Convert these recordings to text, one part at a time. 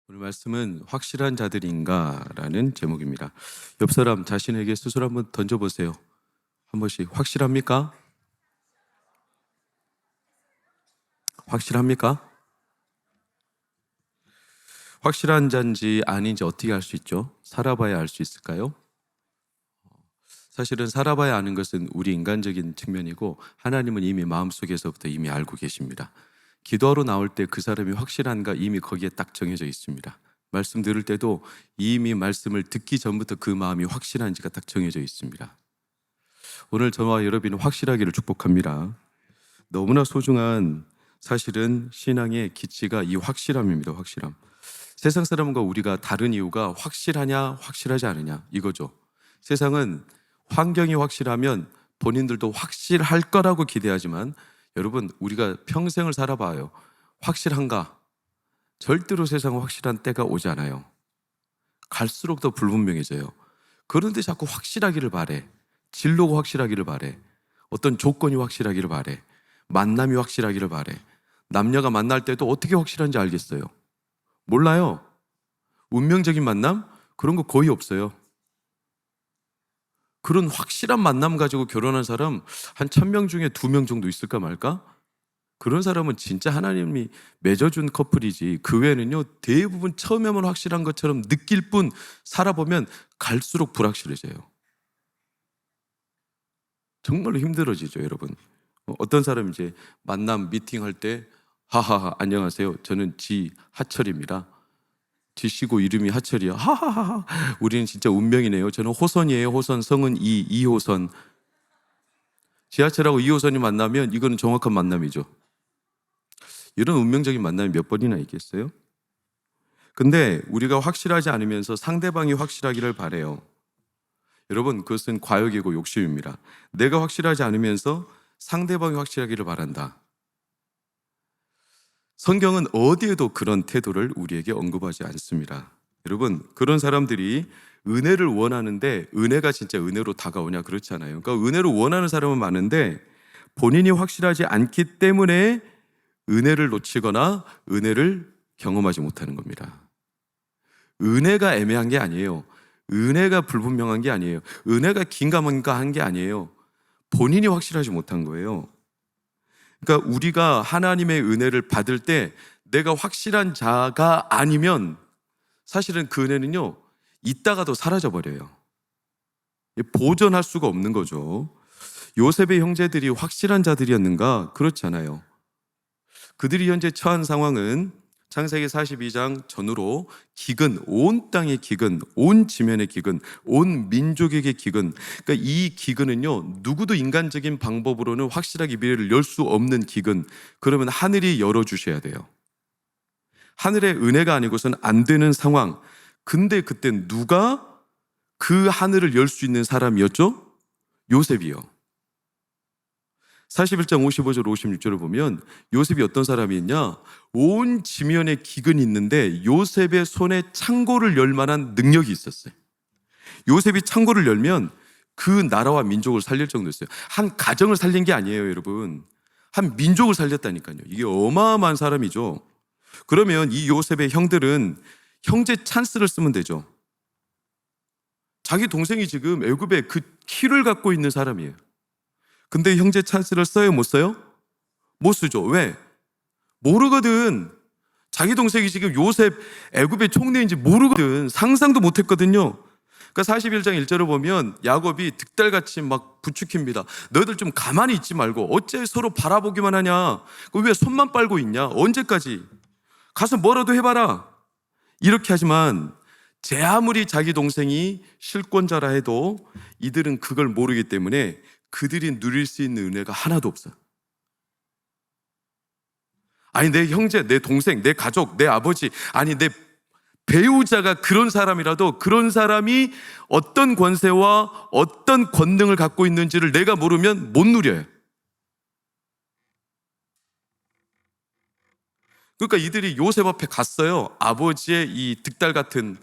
오늘 말씀은 확실한 자들인가라는 제목입니다. 옆 사람 자신에게 스스로 한번 던져보세요. 한 번씩 확실합니까? 확실합니까? 확실한 자인지 아닌지 어떻게 알 수 있죠? 살아봐야 알 수 있을까요? 사실은 살아봐야 아는 것은 우리 인간적인 측면이고 하나님은 이미 마음속에서부터 이미 알고 계십니다. 기도하러 나올 때 그 사람이 확실한가 이미 거기에 딱 정해져 있습니다. 말씀 들을 때도 이미 말씀을 듣기 전부터 그 마음이 확실한지가 딱 정해져 있습니다. 오늘 저와 여러분이 확실하기를 축복합니다. 너무나 소중한 사실은 신앙의 기치가 이 확실함입니다. 확실함. 세상 사람과 우리가 다른 이유가 확실하냐 확실하지 않으냐 이거죠. 세상은 환경이 확실하면 본인들도 확실할 거라고 기대하지만 여러분 우리가 평생을 살아봐요. 확실한가? 절대로 세상은 확실한 때가 오지 않아요. 갈수록 더 불분명해져요. 그런데 자꾸 확실하기를 바래. 진로가 확실하기를 바래. 어떤 조건이 확실하기를 바래. 만남이 확실하기를 바래. 남녀가 만날 때도 어떻게 확실한지 알겠어요? 몰라요. 운명적인 만남? 그런 거 거의 없어요. 그런 확실한 만남 가지고 결혼한 사람 한 1000명 중에 2명 정도 있을까 말까? 그런 사람은 진짜 하나님이 맺어준 커플이지. 그 외에는요 대부분 처음에만 확실한 것처럼 느낄 뿐 살아보면 갈수록 불확실해져요. 정말로 힘들어지죠, 여러분. 어떤 사람이 이제 만남 미팅할 때 하하하 안녕하세요. 저는 지하철입니다. 지시고 이름이 하철이야. 하하하. 우리는 진짜 운명이네요. 저는 호선이에요. 호선 성은 2호선. 지하철하고 2호선이 만나면 이거는 정확한 만남이죠. 이런 운명적인 만남이 몇 번이나 있겠어요? 근데 우리가 확실하지 않으면서 상대방이 확실하기를 바래요. 여러분 그것은 과욕이고 욕심입니다. 내가 확실하지 않으면서 상대방이 확실하기를 바란다. 성경은 어디에도 그런 태도를 우리에게 언급하지 않습니다. 여러분 그런 사람들이 은혜를 원하는데 은혜가 진짜 은혜로 다가오냐 그렇지 않아요. 그러니까 은혜를 원하는 사람은 많은데 본인이 확실하지 않기 때문에 은혜를 놓치거나 은혜를 경험하지 못하는 겁니다. 은혜가 애매한 게 아니에요. 은혜가 불분명한 게 아니에요. 은혜가 긴가민가한 게 아니에요. 본인이 확실하지 못한 거예요. 그러니까 우리가 하나님의 은혜를 받을 때 내가 확실한 자가 아니면 사실은 그 은혜는요 있다가도 사라져버려요. 보존할 수가 없는 거죠. 요셉의 형제들이 확실한 자들이었는가? 그렇지 않아요. 그들이 현재 처한 상황은 창세기 42장 전후로 기근, 온 땅의 기근, 온 지면의 기근, 온 민족에게 기근. 그러니까 이 기근은요 누구도 인간적인 방법으로는 확실하게 미래를 열 수 없는 기근. 그러면 하늘이 열어주셔야 돼요. 하늘의 은혜가 아니고서는 안 되는 상황. 근데 그때 누가 그 하늘을 열 수 있는 사람이었죠? 요셉이요. 41장 55절 56절을 보면 요셉이 어떤 사람이었냐? 온 지면에 기근이 있는데 요셉의 손에 창고를 열 만한 능력이 있었어요. 요셉이 창고를 열면 그 나라와 민족을 살릴 정도였어요. 한 가정을 살린 게 아니에요, 여러분. 한 민족을 살렸다니까요. 이게 어마어마한 사람이죠. 그러면 이 요셉의 형들은 형제 찬스를 쓰면 되죠. 자기 동생이 지금 애굽에 그 키를 갖고 있는 사람이에요. 근데 형제 찬스를 써요, 못 써요? 못 쓰죠. 왜? 모르거든. 자기 동생이 지금 요셉 애굽의 총리인지 모르거든. 상상도 못 했거든요. 그러니까 41장 1절을 보면 야곱이 득달같이 막 부추깁니다. 너희들 좀 가만히 있지 말고 어째 서로 바라보기만 하냐? 왜 손만 빨고 있냐? 언제까지? 가서 뭐라도 해봐라. 이렇게 하지만 제 아무리 자기 동생이 실권자라 해도 이들은 그걸 모르기 때문에 그들이 누릴 수 있는 은혜가 하나도 없어요. 아니 내 형제, 내 동생, 내 가족, 내 아버지, 아니 내 배우자가 그런 사람이라도 그런 사람이 어떤 권세와 어떤 권능을 갖고 있는지를 내가 모르면 못 누려요. 그러니까 이들이 요셉 앞에 갔어요. 아버지의 이 득달 같은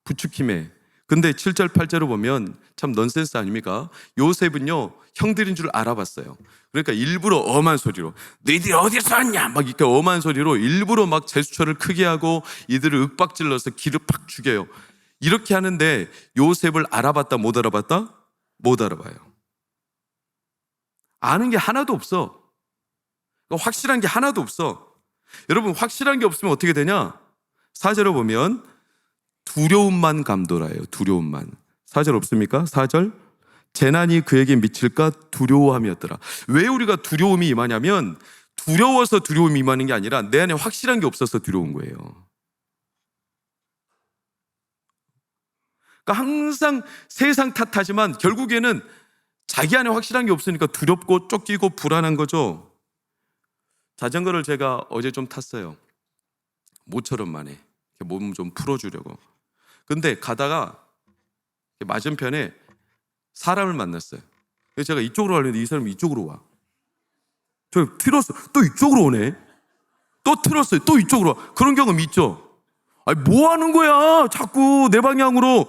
부추김에. 근데 7절 8절을 보면 참 넌센스 아닙니까? 요셉은요 형들인 줄 알아봤어요. 그러니까 일부러 엄한 소리로 너희들이 어디서 왔냐 막 이렇게 엄한 소리로 일부러 막 제스처를 크게 하고 이들을 윽박질러서 기를 팍 죽여요. 이렇게 하는데 요셉을 알아봤다 못 알아봤다? 못 알아봐요. 아는 게 하나도 없어. 확실한 게 하나도 없어. 여러분 확실한 게 없으면 어떻게 되냐? 4절을 보면 두려움만 감돌아요. 두려움만. 4절 없습니까? 4절 재난이 그에게 미칠까 두려워함이었더라. 왜 우리가 두려움이 임하냐면 두려워서 두려움이 임하는 게 아니라 내 안에 확실한 게 없어서 두려운 거예요. 그러니까 항상 세상 탓하지만 결국에는 자기 안에 확실한 게 없으니까 두렵고 쫓기고 불안한 거죠. 자전거를 제가 어제 좀 탔어요. 모처럼 만에 몸 좀 풀어주려고. 근데 가다가 맞은편에 사람을 만났어요. 그래서 제가 이쪽으로 가려는데 이 사람이 이쪽으로 와. 저 틀었어. 또 이쪽으로 오네. 또 틀었어요. 또 이쪽으로 와. 그런 경험 있죠? 아니, 뭐 하는 거야? 자꾸 내 방향으로.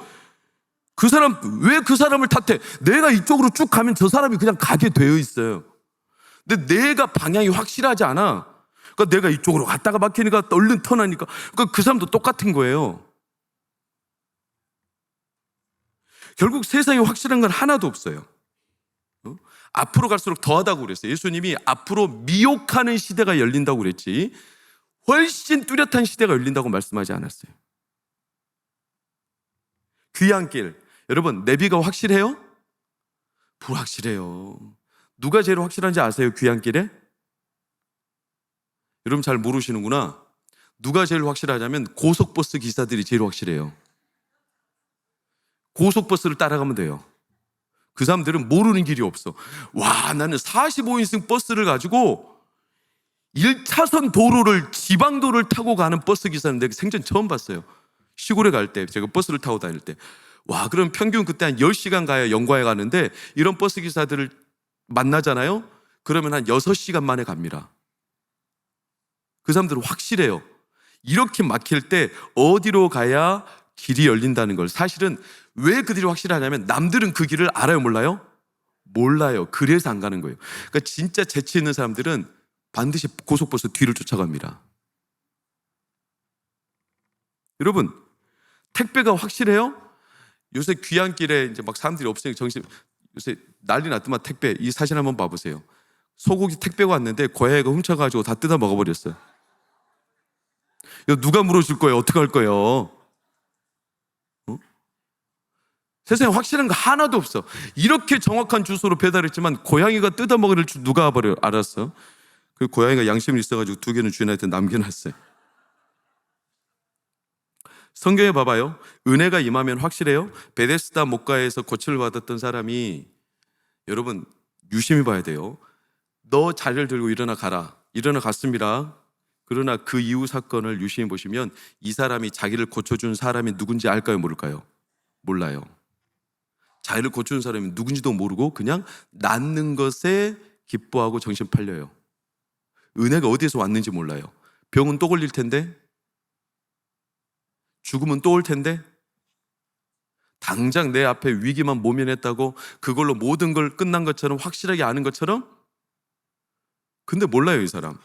그 사람, 왜 그 사람을 탓해? 내가 이쪽으로 쭉 가면 저 사람이 그냥 가게 되어 있어요. 근데 내가 방향이 확실하지 않아. 그러니까 내가 이쪽으로 갔다가 막히니까 얼른 턴하니까. 그러니까 그 사람도 똑같은 거예요. 결국 세상에 확실한 건 하나도 없어요. 앞으로 갈수록 더하다고 그랬어요. 예수님이 앞으로 미혹하는 시대가 열린다고 그랬지 훨씬 뚜렷한 시대가 열린다고 말씀하지 않았어요. 귀한 길. 여러분 내비가 확실해요? 불확실해요. 누가 제일 확실한지 아세요? 귀한 길에? 여러분 잘 모르시는구나. 누가 제일 확실하냐면 고속버스 기사들이 제일 확실해요. 고속버스를 따라가면 돼요. 그 사람들은 모르는 길이 없어. 와, 나는 45인승 버스를 가지고 1차선 도로를 지방도를 타고 가는 버스 기사는 내가 생전 처음 봤어요. 시골에 갈 때 제가 버스를 타고 다닐 때. 와, 그럼 평균 그때 한 10시간 가야 영과에 가는데 이런 버스 기사들을 만나잖아요. 그러면 한 6시간 만에 갑니다. 그 사람들은 확실해요. 이렇게 막힐 때 어디로 가야 길이 열린다는 걸. 사실은 왜 그들이 확실하냐면 남들은 그 길을 알아요, 몰라요? 몰라요. 그래서 안 가는 거예요. 그러니까 진짜 재치 있는 사람들은 반드시 고속버스 뒤를 쫓아갑니다. 여러분 택배가 확실해요? 요새 귀한길에 이제 막 사람들이 없으니까 요새 난리 났더만 택배. 이 사진 한번 봐보세요. 소고기 택배가 왔는데 고양이가 훔쳐가지고 다 뜯어 먹어버렸어요. 이거 누가 물어줄 거예요? 어떻게 할 거예요? 세상에 확실한 거 하나도 없어. 이렇게 정확한 주소로 배달했지만 고양이가 뜯어 먹을 줄 누가 알았어? 그 고양이가 양심이 있어가지고 2개는 주인한테 남겨놨어요. 성경에 봐봐요. 은혜가 임하면 확실해요. 베데스다 목가에서 고침을 받았던 사람이 여러분 유심히 봐야 돼요. 너 자리를 들고 일어나 가라. 일어나 갔습니다. 그러나 그 이후 사건을 유심히 보시면 이 사람이 자기를 고쳐준 사람이 누군지 알까요? 모를까요? 몰라요. 자기를 고쳐준 사람이 누군지도 모르고 그냥 낫는 것에 기뻐하고 정신 팔려요. 은혜가 어디에서 왔는지 몰라요. 병은 또 걸릴 텐데, 죽음은 또 올 텐데, 당장 내 앞에 위기만 모면했다고 그걸로 모든 걸 끝난 것처럼 확실하게 아는 것처럼. 근데 몰라요, 이 사람.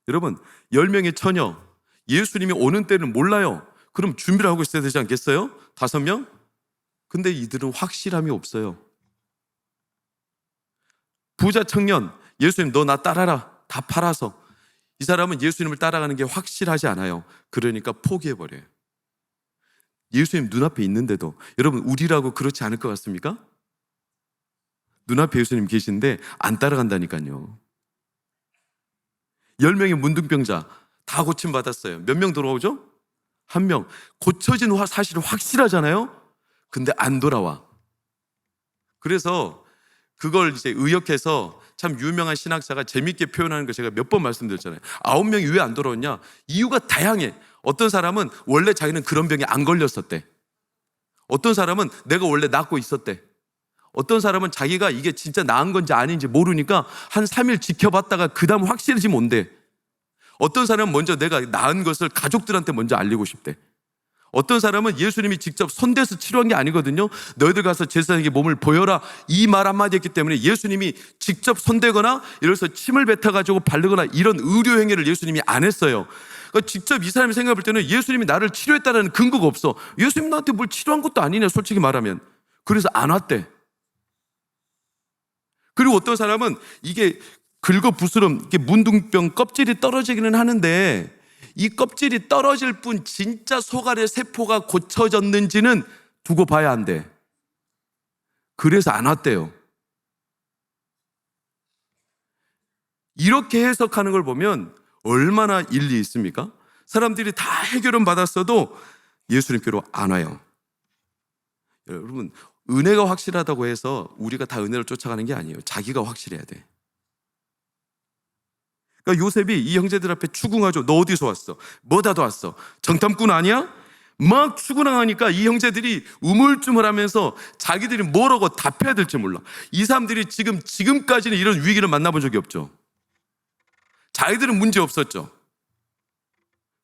여러분 10명의 처녀 예수님이 오는 때는 몰라요. 그럼 준비를 하고 있어야 되지 않겠어요? 5명? 근데 이들은 확실함이 없어요. 부자 청년 예수님 너 나 따라라. 다 팔아서. 이 사람은 예수님을 따라가는 게 확실하지 않아요. 그러니까 포기해버려요. 예수님 눈앞에 있는데도. 여러분 우리라고 그렇지 않을 것 같습니까? 눈앞에 예수님 계신데 안 따라간다니까요. 10명의 문둥병자 다 고침받았어요. 몇 명 돌아오죠? 1명. 고쳐진 사실은 확실하잖아요. 근데 안 돌아와. 그래서 그걸 이제 의역해서 참 유명한 신학자가 재밌게 표현하는 거 제가 몇 번 말씀드렸잖아요. 9명이 왜 안 돌아왔냐? 이유가 다양해. 어떤 사람은 원래 자기는 그런 병에 안 걸렸었대. 어떤 사람은 내가 원래 낫고 있었대. 어떤 사람은 자기가 이게 진짜 나은 건지 아닌지 모르니까 한 3일 지켜봤다가 그 다음 확실해지면 온대. 어떤 사람은 먼저 내가 나은 것을 가족들한테 먼저 알리고 싶대. 어떤 사람은 예수님이 직접 손대서 치료한 게 아니거든요. 너희들 가서 제사장에게 몸을 보여라, 이 말 한마디 했기 때문에 예수님이 직접 손대거나 이래서 침을 뱉어가지고 바르거나 이런 의료 행위를 예수님이 안 했어요. 그러니까 직접 이 사람이 생각해 볼 때는 예수님이 나를 치료했다는 근거가 없어. 예수님 나한테 뭘 치료한 것도 아니네, 솔직히 말하면. 그래서 안 왔대. 그리고 어떤 사람은 이게 긁어 부스럼 이게 문둥병 껍질이 떨어지기는 하는데 이 껍질이 떨어질 뿐 진짜 속 안의 세포가 고쳐졌는지는 두고 봐야 한대. 그래서 안 왔대요. 이렇게 해석하는 걸 보면 얼마나 일리 있습니까? 사람들이 다 해결은 받았어도 예수님께로 안 와요. 여러분, 은혜가 확실하다고 해서 우리가 다 은혜를 쫓아가는 게 아니에요. 자기가 확실해야 돼. 그러니까 요셉이 이 형제들 앞에 추궁하죠. 너 어디서 왔어? 뭐 다 왔어? 정탐꾼 아니야? 막 추궁하니까 이 형제들이 우물쭈물하면서 자기들이 뭐라고 답해야 될지 몰라. 이 사람들이 지금까지는 이런 위기를 만나본 적이 없죠. 자기들은 문제 없었죠.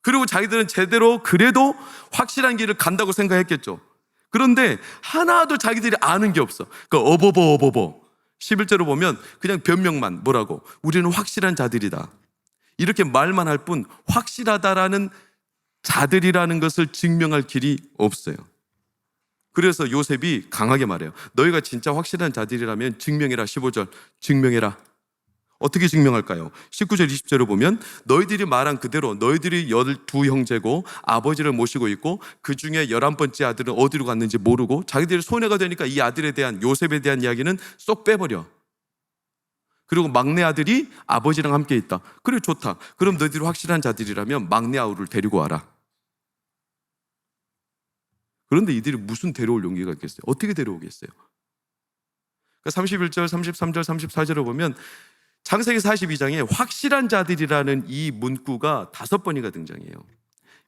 그리고 자기들은 제대로 그래도 확실한 길을 간다고 생각했겠죠. 그런데 하나도 자기들이 아는 게 없어. 그러니까 어버버 11절로 보면 그냥 변명만, 뭐라고? 우리는 확실한 자들이다. 이렇게 말만 할 뿐 확실하다라는 자들이라는 것을 증명할 길이 없어요. 그래서 요셉이 강하게 말해요. 너희가 진짜 확실한 자들이라면 증명해라. 15절 증명해라. 어떻게 증명할까요? 19절 20절을 보면 너희들이 말한 그대로 너희들이 12형제고 아버지를 모시고 있고 그 중에 11번째 아들은 어디로 갔는지 모르고 자기들이 손해가 되니까 이 아들에 대한, 요셉에 대한 이야기는 쏙 빼버려. 그리고 막내 아들이 아버지랑 함께 있다. 그래, 좋다. 그럼 너희들이 확실한 자들이라면 막내 아우를 데리고 와라. 그런데 이들이 무슨 데려올 용기가 있겠어요? 어떻게 데려오겠어요? 31절, 33절, 34절을 보면 창세기 42장에 확실한 자들이라는 이 문구가 5번이나 등장해요.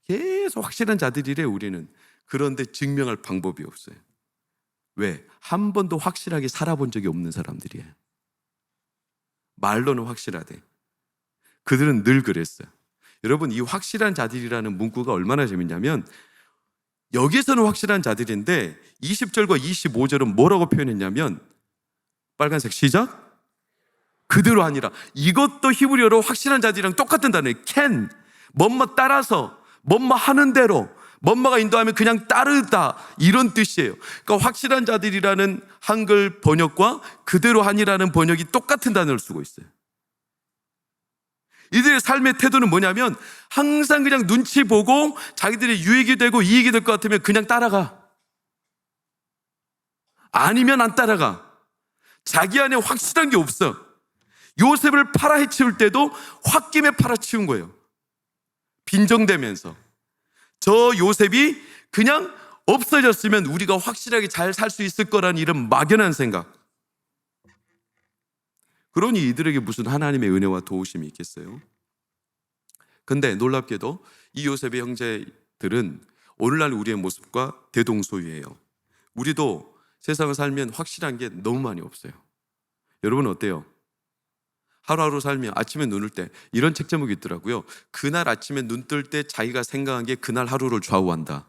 계속 확실한 자들이래 우리는. 그런데 증명할 방법이 없어요. 왜? 한 번도 확실하게 살아본 적이 없는 사람들이에요. 말로는 확실하대. 그들은 늘 그랬어요. 여러분, 이 확실한 자들이라는 문구가 얼마나 재밌냐면 여기서는 확실한 자들인데 20절과 25절은 뭐라고 표현했냐면, 빨간색 시작, 그대로 아니라, 이것도 히브리어로 확실한 자들이랑 똑같은 단어예요. can, 뭐뭐 따라서, 뭐뭐 하는 대로, 뭐뭐가 인도하면 그냥 따르다, 이런 뜻이에요. 그러니까 확실한 자들이라는 한글 번역과 그대로 하니라는 번역이 똑같은 단어를 쓰고 있어요. 이들의 삶의 태도는 뭐냐면 항상 그냥 눈치 보고 자기들이 유익이 되고 이익이 될 것 같으면 그냥 따라가. 아니면 안 따라가. 자기 안에 확실한 게 없어. 요셉을 팔아헤치울 때도 홧김에 팔아치운 거예요. 빈정대면서. 저 요셉이 그냥 없어졌으면 우리가 확실하게 잘 살 수 있을 거라는 이런 막연한 생각. 그러니 이들에게 무슨 하나님의 은혜와 도우심이 있겠어요? 근데 놀랍게도 이 요셉의 형제들은 오늘날 우리의 모습과 대동소이해요. 우리도 세상을 살면 확실한 게 너무 많이 없어요. 여러분 어때요? 하루하루 살면 아침에 눈을 때, 이런 책 제목이 있더라고요. 그날 아침에 눈 뜰 때 자기가 생각한 게 그날 하루를 좌우한다.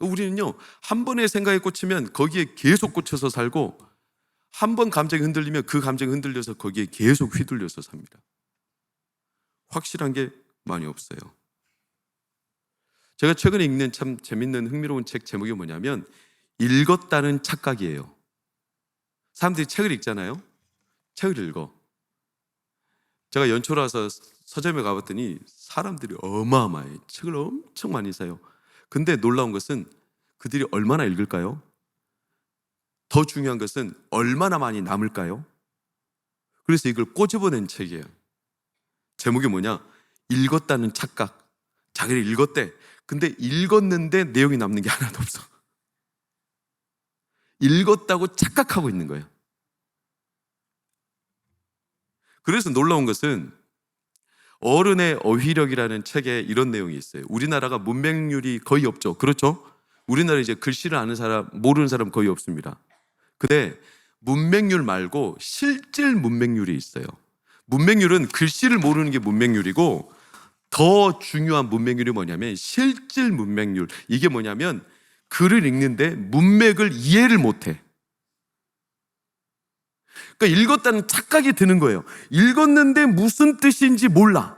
우리는요, 한 번의 생각에 꽂히면 거기에 계속 꽂혀서 살고, 한 번 감정이 흔들리면 그 감정이 흔들려서 거기에 계속 휘둘려서 삽니다. 확실한 게 많이 없어요. 제가 최근에 읽는 참 재밌는 흥미로운 책 제목이 뭐냐면 읽었다는 착각이에요. 사람들이 책을 읽잖아요. 책을 읽어. 제가 연초로 와서 서점에 가봤더니 사람들이 어마어마해. 책을 엄청 많이 사요. 근데 놀라운 것은 그들이 얼마나 읽을까요? 더 중요한 것은 얼마나 많이 남을까요? 그래서 이걸 꼬집어낸 책이에요. 제목이 뭐냐? 읽었다는 착각. 자기를 읽었대. 근데 읽었는데 내용이 남는 게 하나도 없어. 읽었다고 착각하고 있는 거예요. 그래서 놀라운 것은 어른의 어휘력이라는 책에 이런 내용이 있어요. 우리나라가 문맹률이 거의 없죠. 그렇죠? 우리나라 이제 글씨를 아는 사람, 모르는 사람 거의 없습니다. 근데 문맹률 말고 실질 문맹률이 있어요. 문맹률은 글씨를 모르는 게 문맹률이고 더 중요한 문맹률이 뭐냐면 실질 문맹률. 이게 뭐냐면 글을 읽는데 문맥을 이해를 못해. 그러니까 읽었다는 착각이 드는 거예요. 읽었는데 무슨 뜻인지 몰라.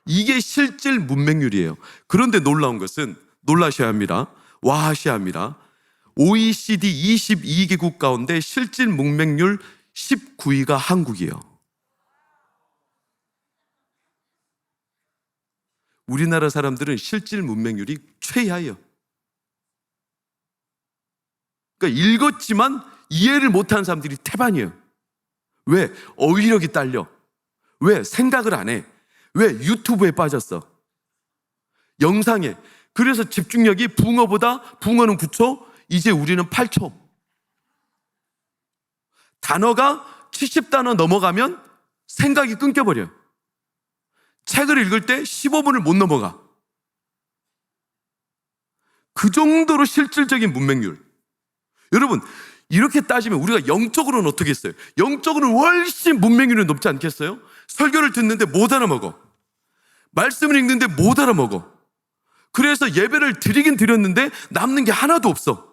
이게 실질 문맹률이에요. 그런데 놀라운 것은 놀라셔야 합니다. 와하셔야 합니다. OECD 22개국 가운데 실질 문맹률 19위가 한국이에요. 우리나라 사람들은 실질 문맹률이 최하예요. 그러니까 읽었지만 이해를 못하는 사람들이 태반이에요. 왜? 어휘력이 딸려. 왜? 생각을 안 해. 왜? 유튜브에 빠졌어. 영상에. 그래서 집중력이 붕어는 9초, 이제 우리는 8초. 단어가 70단어 넘어가면 생각이 끊겨버려요. 책을 읽을 때 15분을 못 넘어가. 그 정도로 실질적인 문맹률. 여러분, 이렇게 따지면 우리가 영적으로는 어떻게 했어요? 영적으로는 훨씬 문맹률이 높지 않겠어요? 설교를 듣는데 못 알아먹어. 말씀을 읽는데 못 알아먹어. 그래서 예배를 드리긴 드렸는데 남는 게 하나도 없어.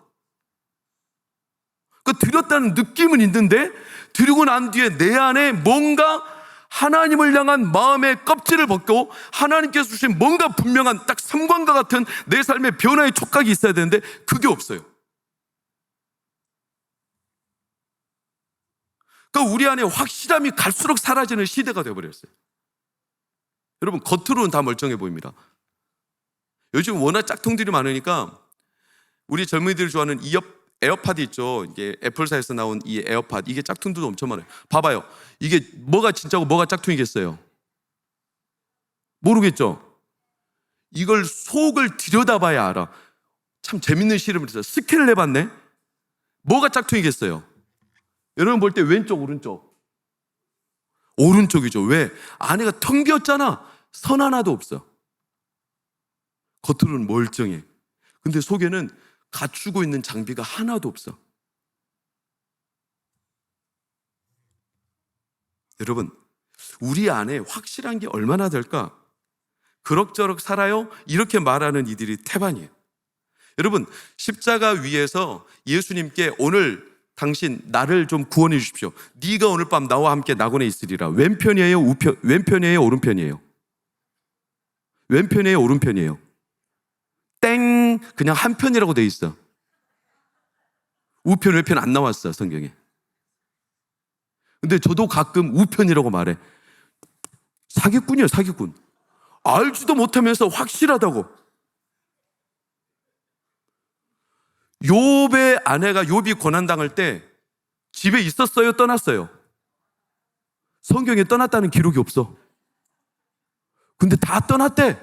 드렸다는 느낌은 있는데 드리고 난 뒤에 내 안에 뭔가 하나님을 향한 마음의 껍질을 벗고 하나님께서 주신 뭔가 분명한 딱 섬광과 같은 내 삶의 변화의 촉각이 있어야 되는데 그게 없어요. 그러니까 우리 안에 확실함이 갈수록 사라지는 시대가 되어버렸어요. 여러분, 겉으로는 다 멀쩡해 보입니다. 요즘 워낙 짝퉁들이 많으니까 우리 젊은이들이 좋아하는 에어팟이 있죠. 이게 애플사에서 나온 이 에어팟, 이게 짝퉁들도 엄청 많아요. 봐봐요. 이게 뭐가 진짜고 뭐가 짝퉁이겠어요? 모르겠죠? 이걸 속을 들여다봐야 알아. 참 재밌는 실험을 했어요. 스캔을 해봤네. 뭐가 짝퉁이겠어요? 여러분 볼 때 왼쪽, 오른쪽? 오른쪽이죠. 왜? 안에가 텅 비었잖아. 선 하나도 없어. 겉으로는 멀쩡해. 근데 속에는 갖추고 있는 장비가 하나도 없어. 여러분, 우리 안에 확실한 게 얼마나 될까? 그럭저럭 살아요? 이렇게 말하는 이들이 태반이에요. 여러분, 십자가 위에서 예수님께 오늘 당신 나를 좀 구원해 주십시오. 네가 오늘 밤 나와 함께 낙원에 있으리라. 왼편이에요? 왼편이에요? 오른편이에요? 왼편이에요? 오른편이에요? 땡! 그냥 한편이라고 돼 있어. 우편, 외편 안 나왔어, 성경에. 근데 저도 가끔 우편이라고 말해. 사기꾼이에요, 사기꾼. 알지도 못하면서 확실하다고. 욥의 아내가 욥이 고난당할 때 집에 있었어요, 떠났어요? 성경에 떠났다는 기록이 없어. 근데 다 떠났대.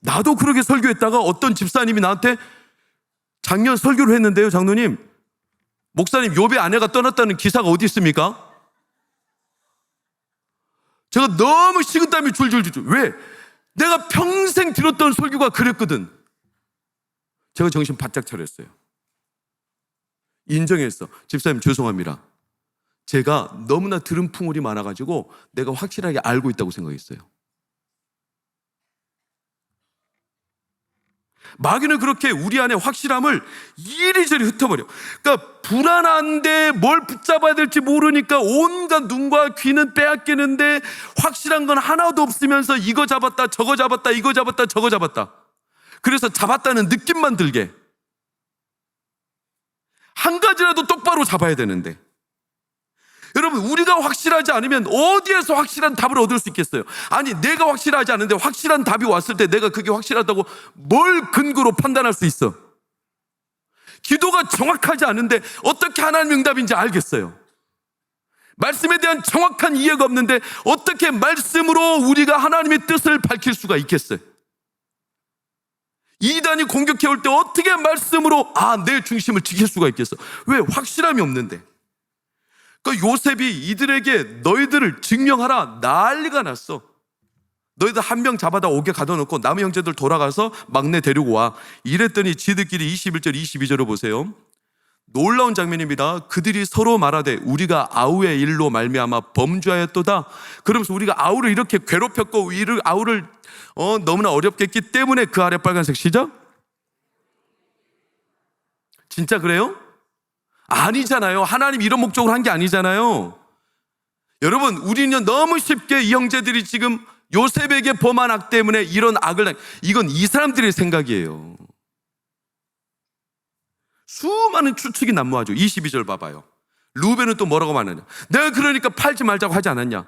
나도 그렇게 설교했다가 어떤 집사님이 나한테 작년 설교를 했는데요, 장로님, 목사님, 욥의 아내가 떠났다는 기사가 어디 있습니까? 제가 너무 식은땀이 줄줄줄. 왜? 내가 평생 들었던 설교가 그랬거든. 제가 정신 바짝 차렸어요. 인정했어. 집사님 죄송합니다. 제가 너무나 들은 풍월이 많아가지고 내가 확실하게 알고 있다고 생각했어요. 마귀는 그렇게 우리 안에 확실함을 이리저리 흩어버려. 그러니까 불안한데 뭘 붙잡아야 될지 모르니까 온갖 눈과 귀는 빼앗기는데 확실한 건 하나도 없으면서 이거 잡았다 저거 잡았다 이거 잡았다 저거 잡았다. 그래서 잡았다는 느낌만 들게. 한 가지라도 똑바로 잡아야 되는데, 여러분, 우리가 확실하지 않으면 어디에서 확실한 답을 얻을 수 있겠어요? 아니, 내가 확실하지 않은데 확실한 답이 왔을 때 내가 그게 확실하다고 뭘 근거로 판단할 수 있어? 기도가 정확하지 않은데 어떻게 하나님 응답인지 알겠어요? 말씀에 대한 정확한 이해가 없는데 어떻게 말씀으로 우리가 하나님의 뜻을 밝힐 수가 있겠어요? 이단이 공격해 올 때 어떻게 말씀으로 내 중심을 지킬 수가 있겠어? 왜? 확실함이 없는데. 그러니까 요셉이 이들에게 너희들을 증명하라 난리가 났어. 너희들 한 명 잡아다 옥에 가둬놓고 남의 형제들 돌아가서 막내 데리고 와. 이랬더니 지들끼리 21절 22절을 보세요. 놀라운 장면입니다. 그들이 서로 말하되 우리가 아우의 일로 말미암아 범죄하였도다. 그러면서 우리가 아우를 이렇게 괴롭혔고 아우를 너무나 어렵겠기 때문에 그 아래 빨간색 시작? 진짜 그래요? 아니잖아요. 하나님 이런 목적으로 한 게 아니잖아요. 여러분, 우리는 너무 쉽게 이 형제들이 지금 요셉에게 범한 악 때문에 이런 악을 이건 이 사람들의 생각이에요. 수많은 추측이 난무하죠. 22절 봐봐요. 루벤은 또 뭐라고 말하냐? 내가 그러니까 팔지 말자고 하지 않았냐?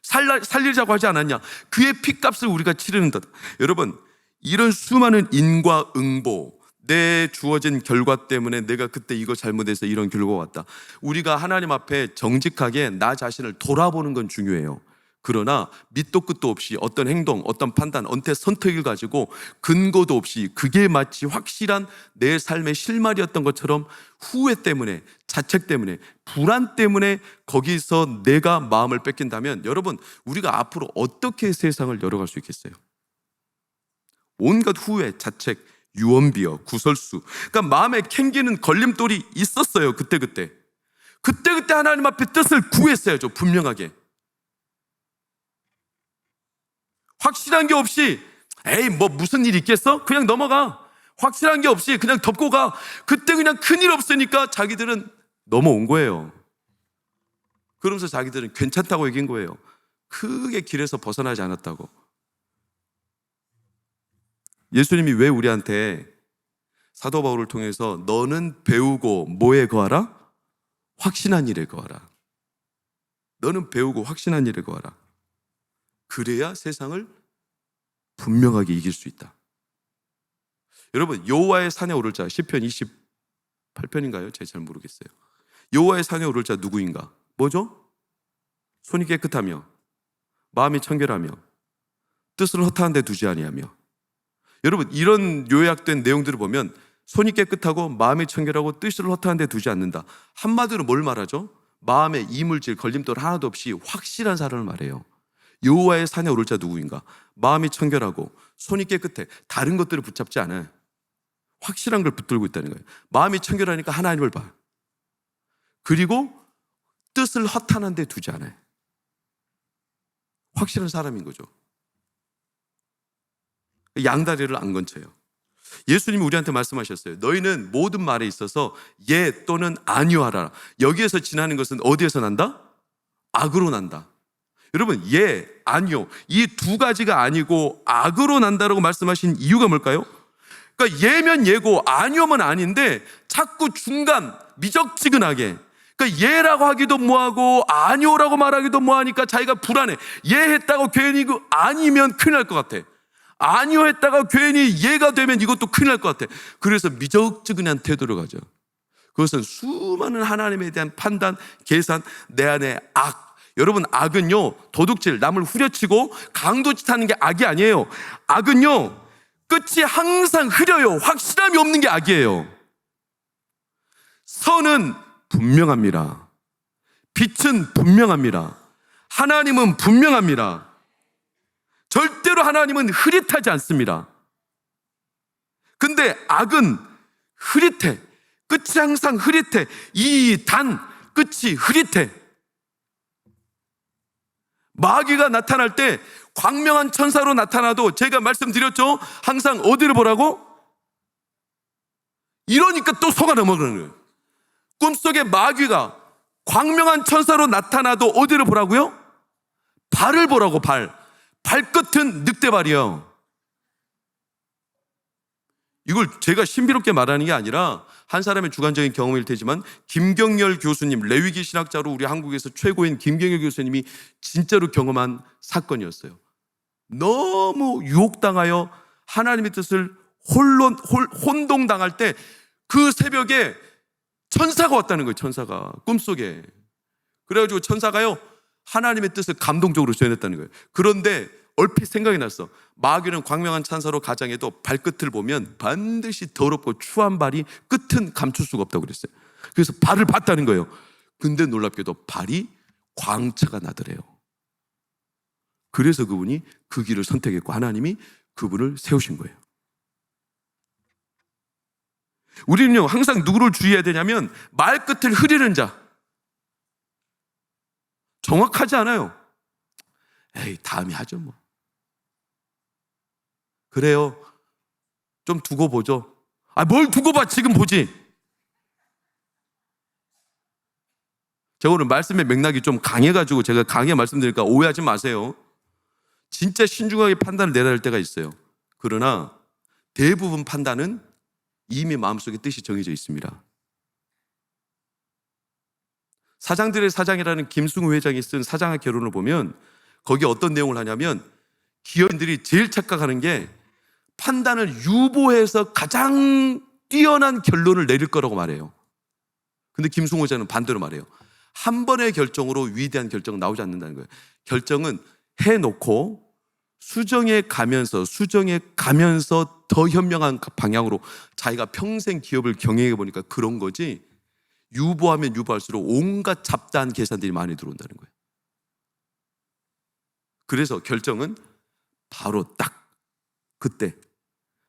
살리자고 하지 않았냐? 그의 핏값을 우리가 치르는다. 여러분, 이런 수많은 인과응보, 내 주어진 결과 때문에 내가 그때 이거 잘못해서 이런 결과가 왔다. 우리가 하나님 앞에 정직하게 나 자신을 돌아보는 건 중요해요. 그러나 밑도 끝도 없이 어떤 행동, 어떤 판단, 언태 선택을 가지고 근거도 없이 그게 마치 확실한 내 삶의 실마리였던 것처럼 후회 때문에, 자책 때문에, 불안 때문에 거기서 내가 마음을 뺏긴다면 여러분, 우리가 앞으로 어떻게 세상을 열어갈 수 있겠어요? 온갖 후회, 자책, 유언비어, 구설수, 그러니까 마음에 캥기는 걸림돌이 있었어요. 그때 하나님 앞에 뜻을 구했어야죠. 분명하게. 확실한 게 없이 에이 뭐 무슨 일 있겠어? 그냥 넘어가. 확실한 게 없이 그냥 덮고 가. 그때 그냥 큰일 없으니까 자기들은 넘어온 거예요. 그러면서 자기들은 괜찮다고 얘기한 거예요. 크게 길에서 벗어나지 않았다고. 예수님이 왜 우리한테 사도 바울을 통해서 너는 배우고 뭐에 거하라? 확신한 일에 거하라. 너는 배우고 확신한 일에 거하라. 그래야 세상을 분명하게 이길 수 있다. 여러분, 여호와의 산에 오를 자, 시편 28편인가요? 제가 잘 모르겠어요. 여호와의 산에 오를 자 누구인가? 뭐죠? 손이 깨끗하며 마음이 청결하며 뜻을 허탄한 데 두지 아니하며. 여러분, 이런 요약된 내용들을 보면 손이 깨끗하고 마음이 청결하고 뜻을 허탄한 데 두지 않는다. 한마디로 뭘 말하죠? 마음에 이물질, 걸림돌 하나도 없이 확실한 사람을 말해요. 여호와의 산에 오를 자 누구인가? 마음이 청결하고 손이 깨끗해. 다른 것들을 붙잡지 않아요. 확실한 걸 붙들고 있다는 거예요. 마음이 청결하니까 하나님을 봐. 그리고 뜻을 허탄한 데 두지 않아요. 확실한 사람인 거죠. 양다리를 안 건쳐요. 예수님이 우리한테 말씀하셨어요. 너희는 모든 말에 있어서 예 또는 아니요 하라. 여기에서 지나는 것은 어디에서 난다? 악으로 난다. 여러분, 예, 아니요, 이 두 가지가 아니고 악으로 난다라고 말씀하신 이유가 뭘까요? 그러니까 예면 예고 아니오면 아닌데 자꾸 중간 미적지근하게, 그러니까 예라고 하기도 뭐하고 아니오라고 말하기도 뭐하니까 자기가 불안해. 예 했다고 괜히 그 아니면 큰일 날 것 같아. 아니요 했다가 괜히 예가 되면 이것도 큰일 날 것 같아. 그래서 미적지근한 태도를 가져. 그것은 수많은 하나님에 대한 판단, 계산, 내 안에 악. 여러분, 악은요, 도둑질, 남을 후려치고 강도짓 하는 게 악이 아니에요. 악은요, 끝이 항상 흐려요. 확실함이 없는 게 악이에요. 선은 분명합니다. 빛은 분명합니다. 하나님은 분명합니다. 절대로 하나님은 흐릿하지 않습니다. 근데 악은 흐릿해. 끝이 항상 흐릿해. 이 단 끝이 흐릿해. 마귀가 나타날 때 광명한 천사로 나타나도 제가 말씀드렸죠? 항상 어디를 보라고? 이러니까 또 속아 넘어가는 거예요. 꿈속에 마귀가 광명한 천사로 나타나도 어디를 보라고요? 발을 보라고. 발끝은 늑대발이요. 이걸 제가 신비롭게 말하는 게 아니라 한 사람의 주관적인 경험일 테지만 김경열 교수님, 레위기 신학자로 우리 한국에서 최고인 김경열 교수님이 진짜로 경험한 사건이었어요. 너무 유혹당하여 하나님의 뜻을 혼동당할 때 그 새벽에 천사가 왔다는 거예요. 천사가 꿈속에. 그래가지고 천사가요, 하나님의 뜻을 감동적으로 전했다는 거예요. 그런데 얼핏 생각이 났어. 마귀는 광명한 천사로 가장해도 발끝을 보면 반드시 더럽고 추한 발이 끝은 감출 수가 없다고 그랬어요. 그래서 발을 봤다는 거예요. 근데 놀랍게도 발이 광채가 나더래요. 그래서 그분이 그 길을 선택했고 하나님이 그분을 세우신 거예요. 우리는요, 항상 누구를 주의해야 되냐면 말끝을 흐리는 자. 정확하지 않아요. 에이, 다음에 하죠 뭐. 그래요. 좀 두고 보죠. 뭘 두고 봐. 지금 보지. 제가 오늘 말씀의 맥락이 좀 강해가지고 제가 강하게 말씀드리니까 오해하지 마세요. 진짜 신중하게 판단을 내려야 할 때가 있어요. 그러나 대부분 판단은 이미 마음속에 뜻이 정해져 있습니다. 사장들의 사장이라는 김승우 회장이 쓴 사장의 결론을 보면 거기에 어떤 내용을 하냐면 기업인들이 제일 착각하는 게 판단을 유보해서 가장 뛰어난 결론을 내릴 거라고 말해요. 근데 김승우 회장은 반대로 말해요. 한 번의 결정으로 위대한 결정은 나오지 않는다는 거예요. 결정은 해놓고 수정해 가면서 더 현명한 방향으로 자기가 평생 기업을 경영해 보니까 그런 거지, 유보하면 유보할수록 온갖 잡다한 계산들이 많이 들어온다는 거예요. 그래서 결정은 바로 딱 그때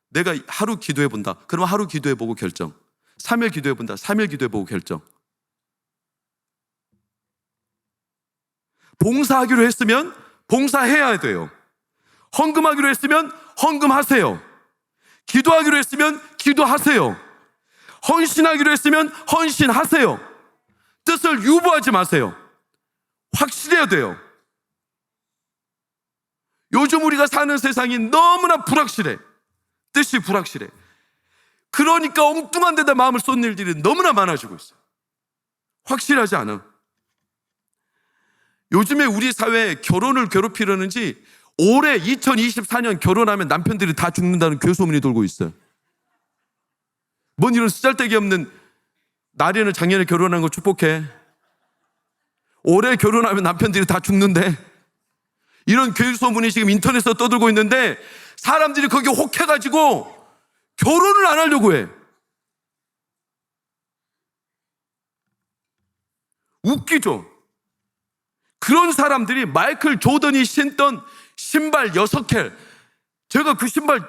내가 하루 기도해 본다. 그러면 하루 기도해 보고 결정. 3일 기도해 본다. 3일 기도해 보고 결정. 봉사하기로 했으면 봉사해야 돼요. 헌금하기로 했으면 헌금하세요. 기도하기로 했으면 기도하세요. 헌신하기로 했으면 헌신하세요. 뜻을 유보하지 마세요. 확실해야 돼요. 요즘 우리가 사는 세상이 너무나 불확실해. 뜻이 불확실해. 그러니까 엉뚱한 데다 마음을 쏟는 일들이 너무나 많아지고 있어요. 확실하지 않아. 요즘에 우리 사회에 결혼을 괴롭히려는지 올해 2024년 결혼하면 남편들이 다 죽는다는 괴소문이 돌고 있어요. 뭔 이런 쓰잘데기 없는, 나리는 작년에 결혼한 거 축복해. 올해 결혼하면 남편들이 다 죽는데, 이런 괴소문이 지금 인터넷에서 떠들고 있는데 사람들이 거기에 혹해가지고 결혼을 안 하려고 해. 웃기죠? 그런 사람들이 마이클 조던이 신던 신발 6켤, 제가 그 신발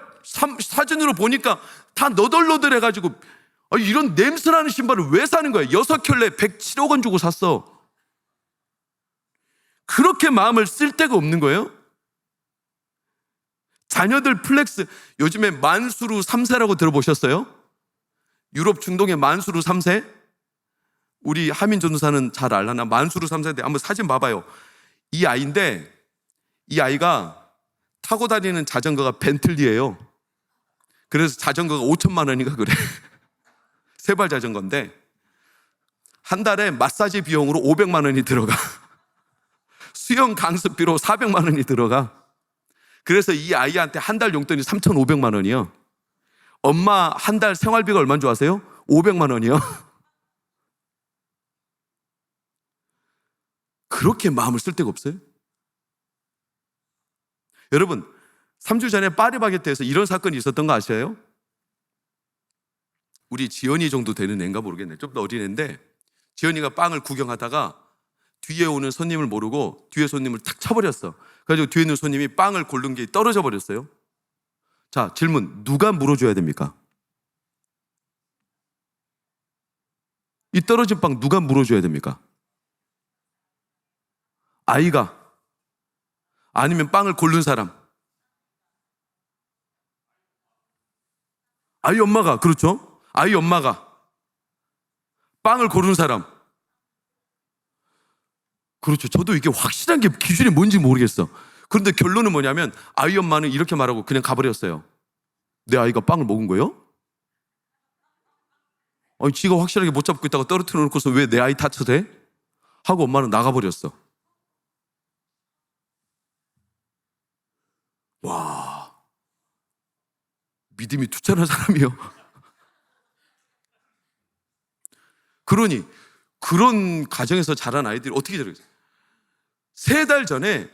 사진으로 보니까 다 너덜너덜해가지고 이런 냄새나는 신발을 왜 사는 거야? 6켤레 107억 원 주고 샀어. 그렇게 마음을 쓸 데가 없는 거예요? 자녀들 플렉스, 요즘에 만수르 3세라고 들어보셨어요? 유럽 중동의 만수르 3세? 우리 하민 전도사는 잘 알라나? 만수르 3세인데 한번 사진 봐봐요. 이 아이인데, 이 아이가 타고 다니는 자전거가 벤틀리예요. 그래서 자전거가 5천만 원인가 그래. 세발 자전거인데 한 달에 마사지 비용으로 500만 원이 들어가. 수영 강습비로 400만 원이 들어가. 그래서 이 아이한테 한 달 용돈이 3,500만 원이요. 엄마 한 달 생활비가 얼마인 줄 아세요? 500만 원이요. 그렇게 마음을 쓸 데가 없어요? 여러분, 3주 전에 파리바게뜨에서 이런 사건이 있었던 거 아셔요? 우리 지연이 정도 되는 애인가 모르겠네. 좀 더 어린 애인데 지연이가 빵을 구경하다가 뒤에 오는 손님을 모르고 뒤에 손님을 탁 쳐버렸어. 그래가지고 뒤에 있는 손님이 빵을 고른 게 떨어져 버렸어요. 자, 질문. 누가 물어줘야 됩니까? 이 떨어진 빵 누가 물어줘야 됩니까? 아이가? 아니면 빵을 고른 사람? 아이 엄마가. 그렇죠? 아이 엄마가. 빵을 고른 사람. 그렇죠. 저도 이게 확실한 게 기준이 뭔지 모르겠어. 그런데 결론은 뭐냐면 아이 엄마는 이렇게 말하고 그냥 가버렸어요. 내 아이가 빵을 먹은 거예요? 아니, 지가 확실하게 못 잡고 있다가 떨어뜨려 놓고서 왜 내 아이 탓을 해? 하고 엄마는 나가버렸어. 와, 믿음이 투철한 사람이요. 그러니 그런 가정에서 자란 아이들이 어떻게 저러겠어요? 3달 전에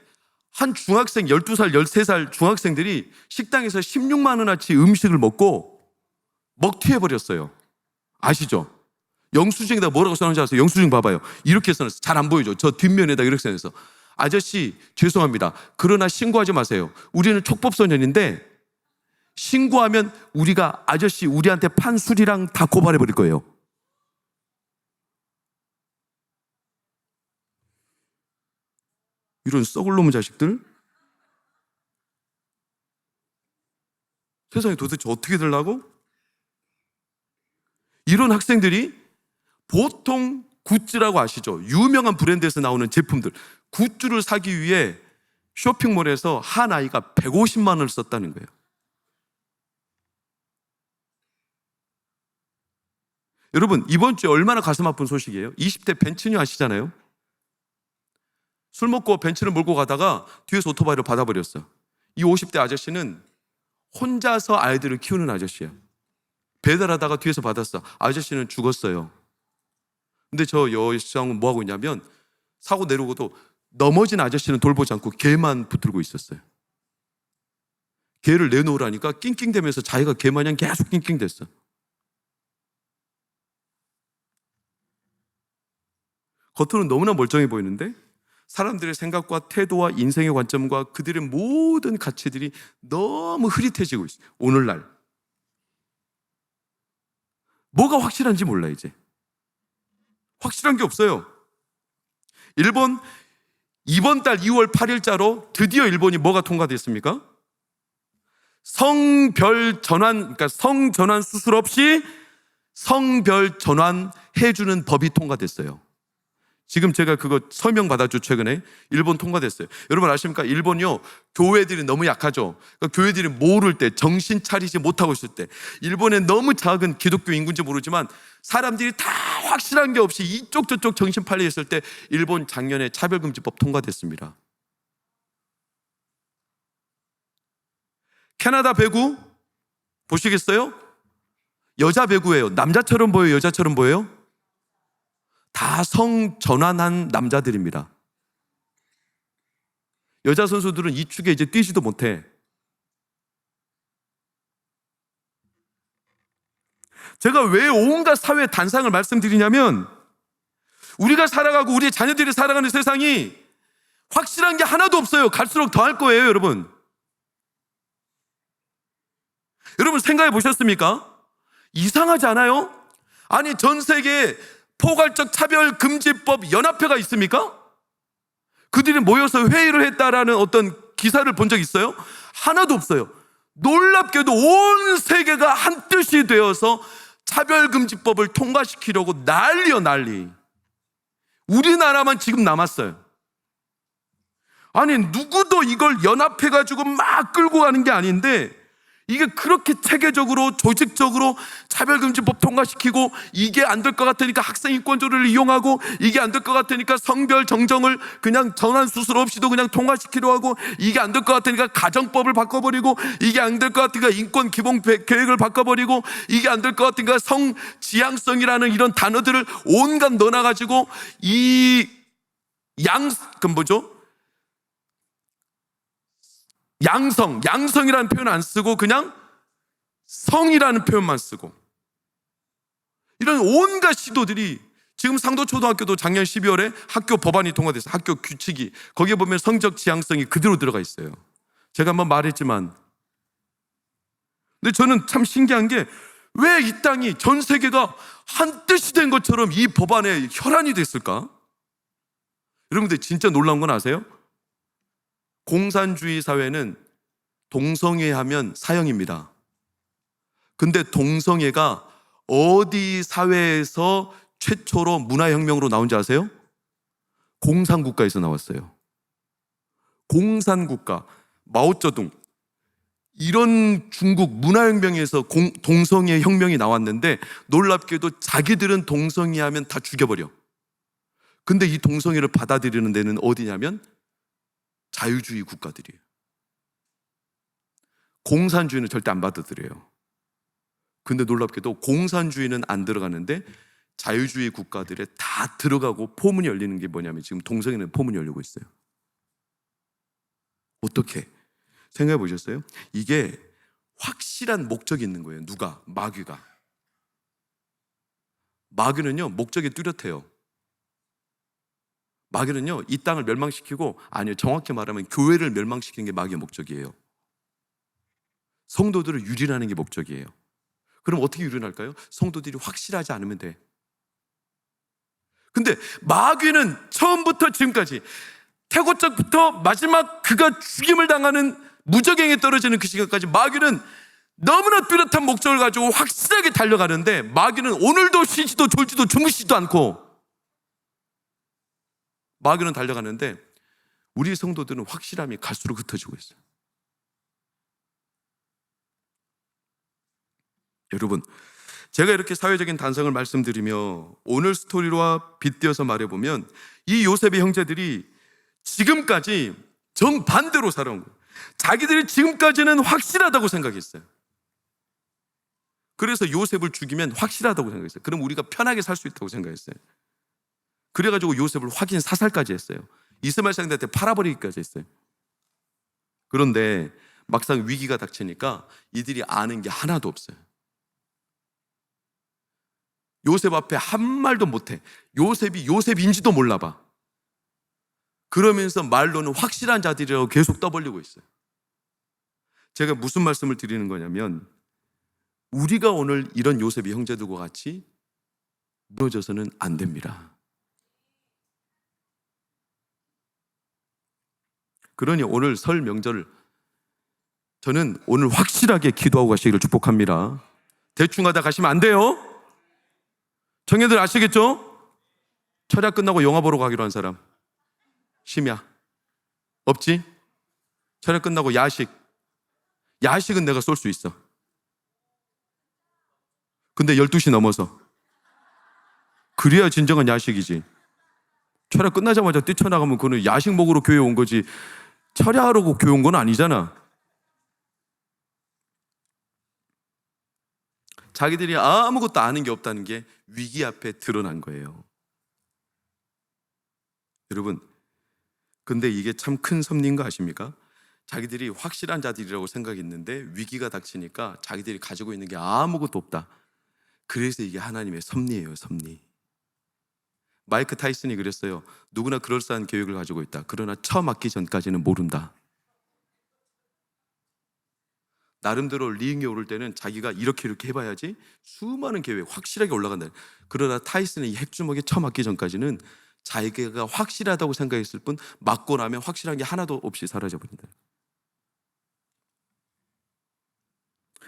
한 중학생, 12살, 13살 중학생들이 식당에서 16만 원어치 음식을 먹고 먹튀해버렸어요. 아시죠? 영수증에다 뭐라고 써놓은지 아세요? 영수증 봐봐요. 이렇게 써놨어요. 잘 안 보이죠? 저 뒷면에다 이렇게 써놨어. 아저씨 죄송합니다. 그러나 신고하지 마세요. 우리는 촉법소년인데 신고하면 우리가 아저씨 우리한테 판 술이랑 다 고발해버릴 거예요. 이런 썩을 놈의 자식들. 세상에 도대체 어떻게 되려고? 이런 학생들이 보통 굿즈라고 아시죠? 유명한 브랜드에서 나오는 제품들, 굿즈를 사기 위해 쇼핑몰에서 한 아이가 150만 원을 썼다는 거예요. 여러분, 이번 주에 얼마나 가슴 아픈 소식이에요? 20대 벤츠녀 아시잖아요? 술 먹고 벤츠를 몰고 가다가 뒤에서 오토바이를 받아버렸어. 이 50대 아저씨는 혼자서 아이들을 키우는 아저씨야. 배달하다가 뒤에서 받았어. 아저씨는 죽었어요. 근데 저 여성은 뭐하고 있냐면 사고 내려고도 넘어진 아저씨는 돌보지 않고 개만 붙들고 있었어요. 개를 내놓으라니까 낑낑대면서 자기가 개 마냥 계속 낑낑댔어. 겉으로는 너무나 멀쩡해 보이는데 사람들의 생각과 태도와 인생의 관점과 그들의 모든 가치들이 너무 흐릿해지고 있어요. 오늘날 뭐가 확실한지 몰라. 이제 확실한 게 없어요. 일본 이번 달 2월 8일자로 드디어 일본이 뭐가 통과됐습니까? 성별 전환, 그러니까 성전환 수술 없이 성별 전환 해주는 법이 통과됐어요. 지금 제가 그거 서명 받았죠. 최근에 일본 통과됐어요. 여러분 아십니까? 일본이요, 교회들이 너무 약하죠. 그러니까 교회들이 모를 때, 정신 차리지 못하고 있을 때, 일본에 너무 작은 기독교 인구인지 모르지만 사람들이 다 확실한 게 없이 이쪽 저쪽 정신 팔려 있을 때 일본 작년에 차별금지법 통과됐습니다. 캐나다 배구 보시겠어요? 여자 배구예요. 남자처럼 보여요? 여자처럼 보여요? 다 성전환한 남자들입니다. 여자 선수들은 이 축에 이제 뛰지도 못해. 제가 왜 온갖 사회 단상을 말씀드리냐면 우리가 살아가고 우리 자녀들이 살아가는 세상이 확실한 게 하나도 없어요. 갈수록 더 할 거예요, 여러분. 여러분 생각해 보셨습니까? 이상하지 않아요? 아니 전 세계에 포괄적 차별금지법 연합회가 있습니까? 그들이 모여서 회의를 했다라는 어떤 기사를 본 적 있어요? 하나도 없어요. 놀랍게도 온 세계가 한 뜻이 되어서 차별금지법을 통과시키려고 난리요, 난리. 우리나라만 지금 남았어요. 아니 누구도 이걸 연합해가지고 막 끌고 가는 게 아닌데 이게 그렇게 체계적으로 조직적으로 차별금지법 통과시키고 이게 안 될 것 같으니까 학생인권조례를 이용하고 이게 안 될 것 같으니까 성별 정정을 그냥 전환 수술 없이도 그냥 통과시키려 하고 이게 안 될 것 같으니까 가정법을 바꿔버리고 이게 안 될 것 같으니까 인권 기본 계획을 바꿔버리고 이게 안 될 것 같으니까 성지향성이라는 이런 단어들을 온갖 넣어놔가지고 그 뭐죠? 양성이라는 표현 안 쓰고 그냥 성이라는 표현만 쓰고 이런 온갖 시도들이 지금 상도초등학교도 작년 12월에 학교 법안이 통과됐어요. 학교 규칙이 거기에 보면 성적 지향성이 그대로 들어가 있어요. 제가 한번 말했지만 근데 저는 참 신기한 게 왜 이 땅이 전 세계가 한 뜻이 된 것처럼 이 법안에 혈안이 됐을까? 여러분들 진짜 놀라운 건 아세요? 공산주의 사회는 동성애하면 사형입니다. 근데 동성애가 어디 사회에서 최초로 문화혁명으로 나온지 아세요? 공산국가에서 나왔어요. 공산국가, 마오쩌둥 이런 중국 문화혁명에서 동성애 혁명이 나왔는데 놀랍게도 자기들은 동성애하면 다 죽여버려. 근데 이 동성애를 받아들이는 데는 어디냐면 자유주의 국가들이에요. 공산주의는 절대 안 받아들여요. 근데 놀랍게도 공산주의는 안 들어가는데 자유주의 국가들에 다 들어가고 포문이 열리는 게 뭐냐면 지금 동성애는 포문이 열리고 있어요. 어떻게? 생각해 보셨어요? 이게 확실한 목적이 있는 거예요. 누가? 마귀가. 마귀는요 목적이 뚜렷해요. 마귀는요 이 땅을 멸망시키고, 아니요 정확히 말하면 교회를 멸망시키는 게 마귀의 목적이에요. 성도들을 유린하는 게 목적이에요. 그럼 어떻게 유린할까요? 성도들이 확실하지 않으면 돼. 근데 마귀는 처음부터 지금까지 태고적부터 마지막 그가 죽임을 당하는 무적행에 떨어지는 그 시간까지 마귀는 너무나 뚜렷한 목적을 가지고 확실하게 달려가는데 마귀는 오늘도 쉬지도 졸지도 주무시지도 않고 마귀는 달려가는데 우리 성도들은 확실함이 갈수록 흩어지고 있어요. 여러분, 제가 이렇게 사회적인 단상을 말씀드리며 오늘 스토리와 빗대어서 말해보면 이 요셉의 형제들이 지금까지 정반대로 살아온 거예요. 자기들이 지금까지는 확실하다고 생각했어요. 그래서 요셉을 죽이면 확실하다고 생각했어요. 그럼 우리가 편하게 살 수 있다고 생각했어요. 그래가지고 요셉을 확인 사살까지 했어요. 이스마엘 상대한테 팔아버리기까지 했어요. 그런데 막상 위기가 닥치니까 이들이 아는 게 하나도 없어요. 요셉 앞에 한 말도 못해. 요셉이 요셉인지도 몰라봐. 그러면서 말로는 확실한 자들이라고 계속 떠벌리고 있어요. 제가 무슨 말씀을 드리는 거냐면 우리가 오늘 이런 요셉의 형제들과 같이 무너져서는 안 됩니다. 그러니 오늘 설 명절 저는 오늘 확실하게 기도하고 가시기를 축복합니다. 대충 하다 가시면 안 돼요. 청년들 아시겠죠? 철야 끝나고 영화 보러 가기로 한 사람 심야 없지? 철야 끝나고 야식은 내가 쏠 수 있어. 근데 12시 넘어서 그래야 진정한 야식이지. 철야 끝나자마자 뛰쳐나가면 그거는 야식 먹으러 교회 온 거지 철야하려고 교회 온 건 아니잖아. 자기들이 아무것도 아는 게 없다는 게 위기 앞에 드러난 거예요. 여러분, 근데 이게 참 큰 섭리인 거 아십니까? 자기들이 확실한 자들이라고 생각했는데 위기가 닥치니까 자기들이 가지고 있는 게 아무것도 없다. 그래서 이게 하나님의 섭리예요, 섭리. 마이크 타이슨이 그랬어요. 누구나 그럴싸한 계획을 가지고 있다. 그러나 처음 맞기 전까지는 모른다. 나름대로 링에 오를 때는 자기가 이렇게 해봐야지 수많은 계획 확실하게 올라간다. 그러나 타이슨의 이 핵주먹에 처음 맞기 전까지는 자기가 확실하다고 생각했을 뿐 맞고 나면 확실한 게 하나도 없이 사라져버린다.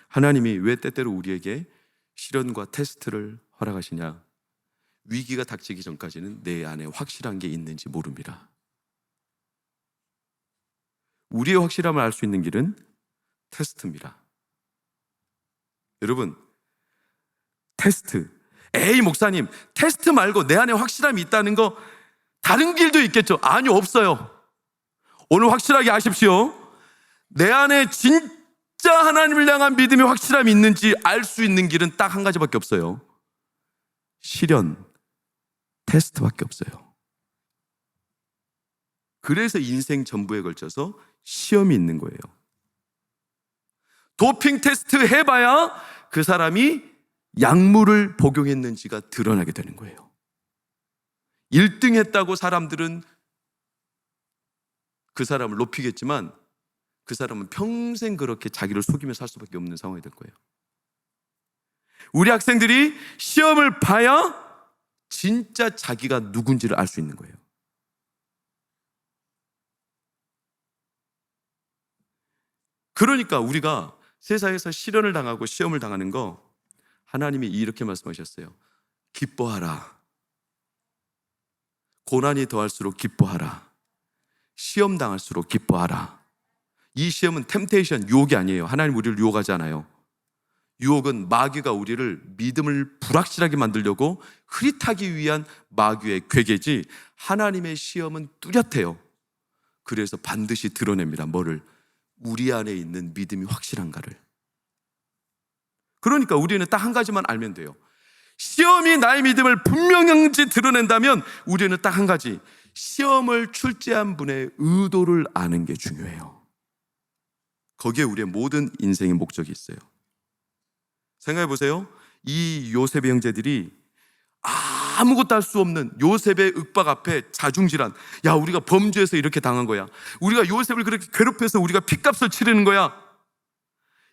하나님이 왜 때때로 우리에게 시련과 테스트를 허락하시냐? 위기가 닥치기 전까지는 내 안에 확실한 게 있는지 모릅니다. 우리의 확실함을 알 수 있는 길은 테스트입니다. 여러분, 테스트. 에이 목사님, 테스트 말고 내 안에 확실함이 있다는 거 다른 길도 있겠죠? 아니요, 없어요. 오늘 확실하게 아십시오. 내 안에 진짜 하나님을 향한 믿음의 확실함이 있는지 알 수 있는 길은 딱 한 가지밖에 없어요. 시련, 테스트밖에 없어요. 그래서 인생 전부에 걸쳐서 시험이 있는 거예요. 도핑 테스트 해봐야 그 사람이 약물을 복용했는지가 드러나게 되는 거예요. 1등 했다고 사람들은 그 사람을 높이겠지만 그 사람은 평생 그렇게 자기를 속이며 살 수밖에 없는 상황이 될 거예요. 우리 학생들이 시험을 봐야 진짜 자기가 누군지를 알 수 있는 거예요. 그러니까 우리가 세상에서 시련을 당하고 시험을 당하는 거 하나님이 이렇게 말씀하셨어요. 기뻐하라. 고난이 더할수록 기뻐하라. 시험 당할수록 기뻐하라. 이 시험은 템테이션, 유혹이 아니에요. 하나님 우리를 유혹하지 않아요. 유혹은 마귀가 우리를 믿음을 불확실하게 만들려고 흐릿하기 위한 마귀의 괴계지, 하나님의 시험은 뚜렷해요. 그래서 반드시 드러냅니다. 뭐를? 우리 안에 있는 믿음이 확실한가를. 그러니까 우리는 딱 한 가지만 알면 돼요. 시험이 나의 믿음을 분명한지 드러낸다면 우리는 딱 한 가지, 시험을 출제한 분의 의도를 아는 게 중요해요. 거기에 우리의 모든 인생의 목적이 있어요. 생각해 보세요. 이 요셉의 형제들이 아무것도 할 수 없는 요셉의 윽박 앞에 자중질환. 야, 우리가 범죄해서 이렇게 당한 거야. 우리가 요셉을 그렇게 괴롭혀서 우리가 핏값을 치르는 거야.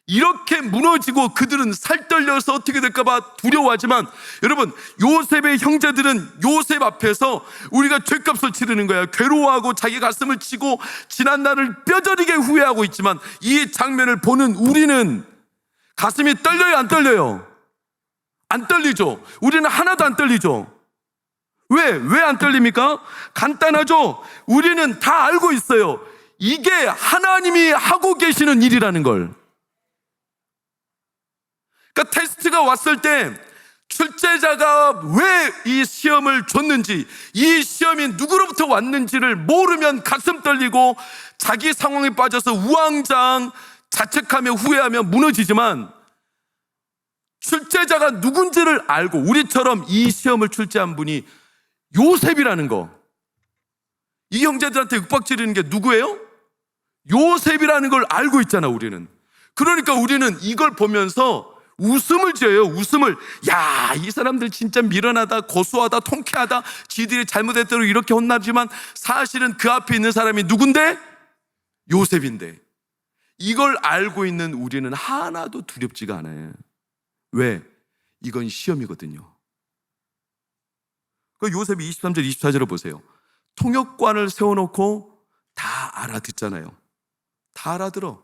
이렇게 무너지고 그들은 살떨려서 어떻게 될까 봐 두려워하지만, 여러분, 요셉의 형제들은 요셉 앞에서 우리가 죄값을 치르는 거야. 괴로워하고 자기 가슴을 치고 지난 날을 뼈저리게 후회하고 있지만 이 장면을 보는 우리는 가슴이 떨려요, 안 떨려요? 안 떨리죠. 우리는 하나도 안 떨리죠. 왜 안 떨립니까? 간단하죠. 우리는 다 알고 있어요. 이게 하나님이 하고 계시는 일이라는 걸. 그러니까 테스트가 왔을 때 출제자가 왜 이 시험을 줬는지, 이 시험이 누구로부터 왔는지를 모르면 가슴 떨리고 자기 상황에 빠져서 우왕좌왕 자책하며 후회하며 무너지지만, 출제자가 누군지를 알고, 우리처럼 이 시험을 출제한 분이 요셉이라는 거, 이 형제들한테 윽박지르는 게 누구예요? 요셉이라는 걸 알고 있잖아, 우리는. 그러니까 우리는 이걸 보면서 웃음을 지어요. 웃음을. 야, 이 사람들 진짜 미련하다, 고소하다, 통쾌하다. 지들이 잘못했대로 이렇게 혼나지만 사실은 그 앞에 있는 사람이 누군데? 요셉인데. 이걸 알고 있는 우리는 하나도 두렵지가 않아요. 왜? 이건 시험이거든요. 그 요셉이 23절 24절을 보세요. 통역관을 세워놓고 다 알아듣잖아요. 다 알아들어.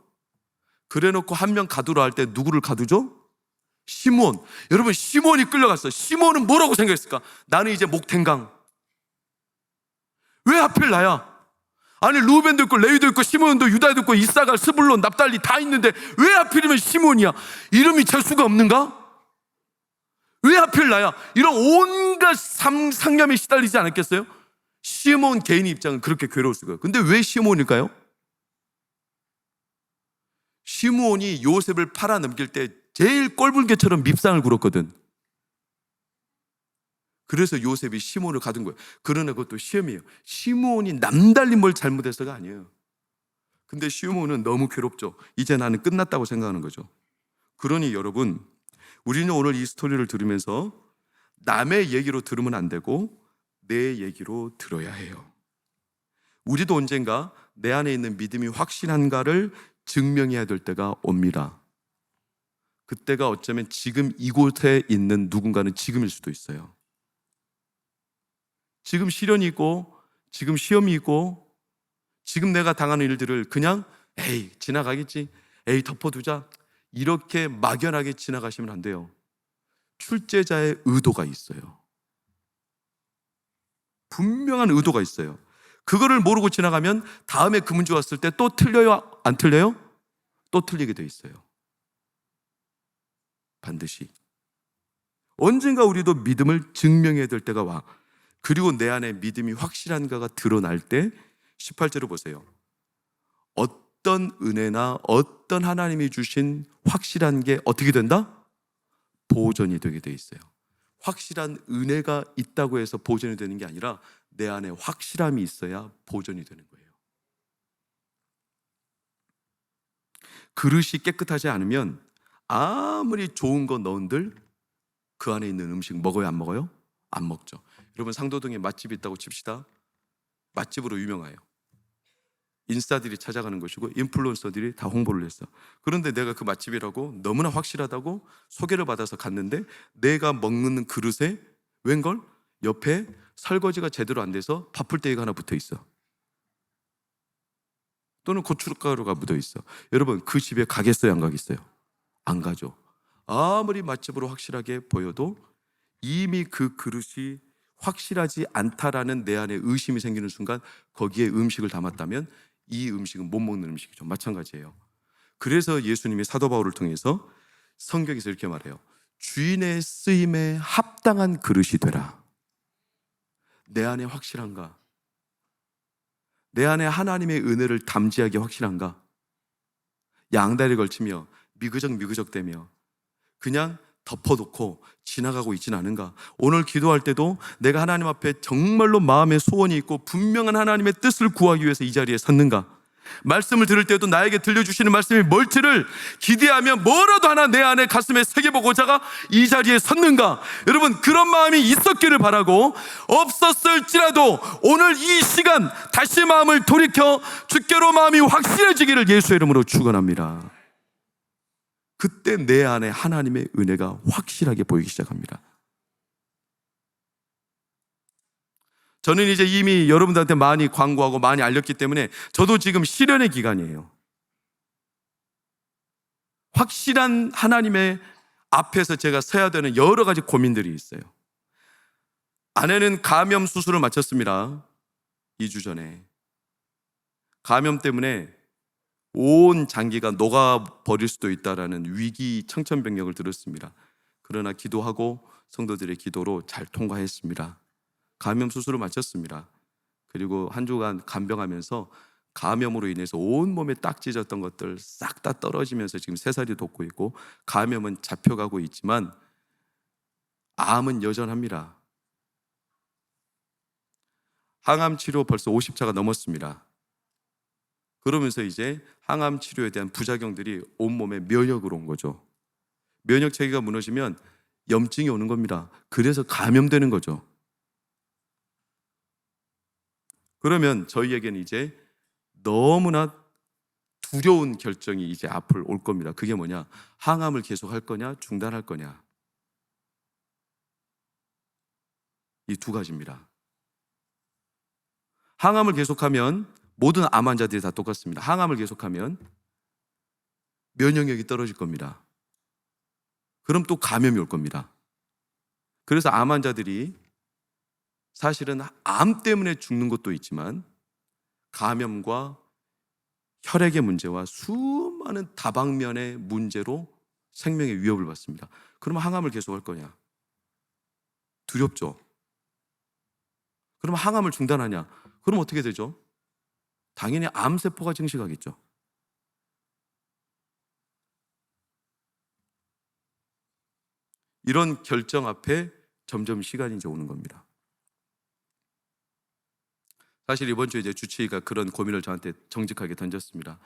그래놓고 한 명 가두러 할 때 누구를 가두죠? 시몬. 여러분, 시몬이 끌려갔어. 시몬은 뭐라고 생각했을까? 나는 이제 목탱강. 왜 하필 나야? 아니, 루벤도 있고 레위도 있고 시몬도 유다도 있고 이사갈, 스불론, 납달리 다 있는데 왜 하필이면 시몬이야? 이름이 재수가 없는가? 왜 하필 나야? 이런 온갖 상념에 시달리지 않았겠어요? 시몬 개인의 입장은 그렇게 괴로웠을 거예요. 근데 왜 시몬일까요? 시몬이 요셉을 팔아넘길 때 제일 꼴불개처럼 밉상을 굴었거든. 그래서 요셉이 시몬을 가둔 거예요. 그러나 그것도 시험이에요. 시몬이 남달리 뭘 잘못해서가 아니에요. 근데 시몬은 너무 괴롭죠. 이제 나는 끝났다고 생각하는 거죠. 그러니 여러분, 우리는 오늘 이 스토리를 들으면서 남의 얘기로 들으면 안 되고 내 얘기로 들어야 해요. 우리도 언젠가 내 안에 있는 믿음이 확실한가를 증명해야 될 때가 옵니다. 그때가 어쩌면 지금 이곳에 있는 누군가는 지금일 수도 있어요. 지금 시련이 있고, 지금 시험이 있고, 지금 내가 당하는 일들을 그냥 에이 지나가겠지, 에이 덮어두자, 이렇게 막연하게 지나가시면 안 돼요. 출제자의 의도가 있어요. 분명한 의도가 있어요. 그거를 모르고 지나가면 다음에 그 문제 왔을 때 또 틀려요? 안 틀려요? 또 틀리게 돼 있어요. 반드시. 언젠가 우리도 믿음을 증명해야 될 때가 와. 그리고 내 안에 믿음이 확실한가가 드러날 때 18절을 보세요. 어떤 은혜나 어떤 하나님이 주신 확실한 게 어떻게 된다? 보존이 되게 돼 있어요. 확실한 은혜가 있다고 해서 보존이 되는 게 아니라 내 안에 확실함이 있어야 보존이 되는 거예요. 그릇이 깨끗하지 않으면 아무리 좋은 거 넣은들 그 안에 있는 음식 먹어요, 안 먹어요? 안 먹죠. 여러분, 상도동에 맛집이 있다고 칩시다. 맛집으로 유명해요. 인싸들이 찾아가는 것이고 인플루언서들이 다 홍보를 했어. 그런데 내가 그 맛집이라고 너무나 확실하다고 소개를 받아서 갔는데 내가 먹는 그릇에 웬걸? 옆에 설거지가 제대로 안 돼서 밥풀떼기가 하나 붙어 있어. 또는 고춧가루가 묻어 있어. 여러분, 그 집에 가겠어요, 안 가겠어요? 안 가죠. 아무리 맛집으로 확실하게 보여도 이미 그 그릇이 확실하지 않다라는 내 안에 의심이 생기는 순간 거기에 음식을 담았다면 이 음식은 못 먹는 음식이죠. 마찬가지예요. 그래서 예수님이 사도 바울을 통해서 성경에서 이렇게 말해요. 주인의 쓰임에 합당한 그릇이 되라. 내 안에 확실한가? 내 안에 하나님의 은혜를 담지하기 확실한가? 양다리 걸치며 미그적대며 그냥 덮어놓고 지나가고 있진 않은가? 오늘 기도할 때도 내가 하나님 앞에 정말로 마음의 소원이 있고 분명한 하나님의 뜻을 구하기 위해서 이 자리에 섰는가? 말씀을 들을 때도 나에게 들려주시는 말씀이 뭘지를 기대하며 뭐라도 하나 내 안에 가슴에 새겨보고자가 이 자리에 섰는가? 여러분, 그런 마음이 있었기를 바라고, 없었을지라도 오늘 이 시간 다시 마음을 돌이켜 주께로 마음이 확실해지기를 예수의 이름으로 축원합니다. 그때 내 안에 하나님의 은혜가 확실하게 보이기 시작합니다. 저는 이제 이미 여러분들한테 많이 광고하고 많이 알렸기 때문에 저도 지금 시련의 기간이에요. 확실한 하나님의 앞에서 제가 서야 되는 여러 가지 고민들이 있어요. 아내는 감염 수술을 마쳤습니다. 2주 전에. 감염 때문에 온 장기가 녹아버릴 수도 있다라는 위기 청천벽력을 들었습니다. 그러나 기도하고 성도들의 기도로 잘 통과했습니다. 감염 수술을 마쳤습니다. 그리고 한 주간 간병하면서 감염으로 인해서 온몸에 딱 찢었던 것들 싹 다 떨어지면서 지금 새살이 돋고 있고, 감염은 잡혀가고 있지만 암은 여전합니다. 항암 치료 벌써 50차가 넘었습니다. 그러면서 이제 항암 치료에 대한 부작용들이 온몸에 면역으로 온 거죠. 면역 체계가 무너지면 염증이 오는 겁니다. 그래서 감염되는 거죠. 그러면 저희에게는 이제 너무나 두려운 결정이 이제 앞을 올 겁니다. 그게 뭐냐? 항암을 계속할 거냐, 중단할 거냐. 이 두 가지입니다. 항암을 계속하면 모든 암 환자들이 다 똑같습니다. 항암을 계속하면 면역력이 떨어질 겁니다. 그럼 또 감염이 올 겁니다. 그래서 암 환자들이 사실은 암 때문에 죽는 것도 있지만 감염과 혈액의 문제와 수많은 다방면의 문제로 생명의 위협을 받습니다. 그러면 항암을 계속할 거냐? 두렵죠. 그러면 항암을 중단하냐? 그럼 어떻게 되죠? 당연히 암세포가 증식하겠죠. 이런 결정 앞에 점점 시간이 이제 오는 겁니다. 사실 이번 주에 이제 주치의가 그런 고민을 저한테 정직하게 던졌습니다.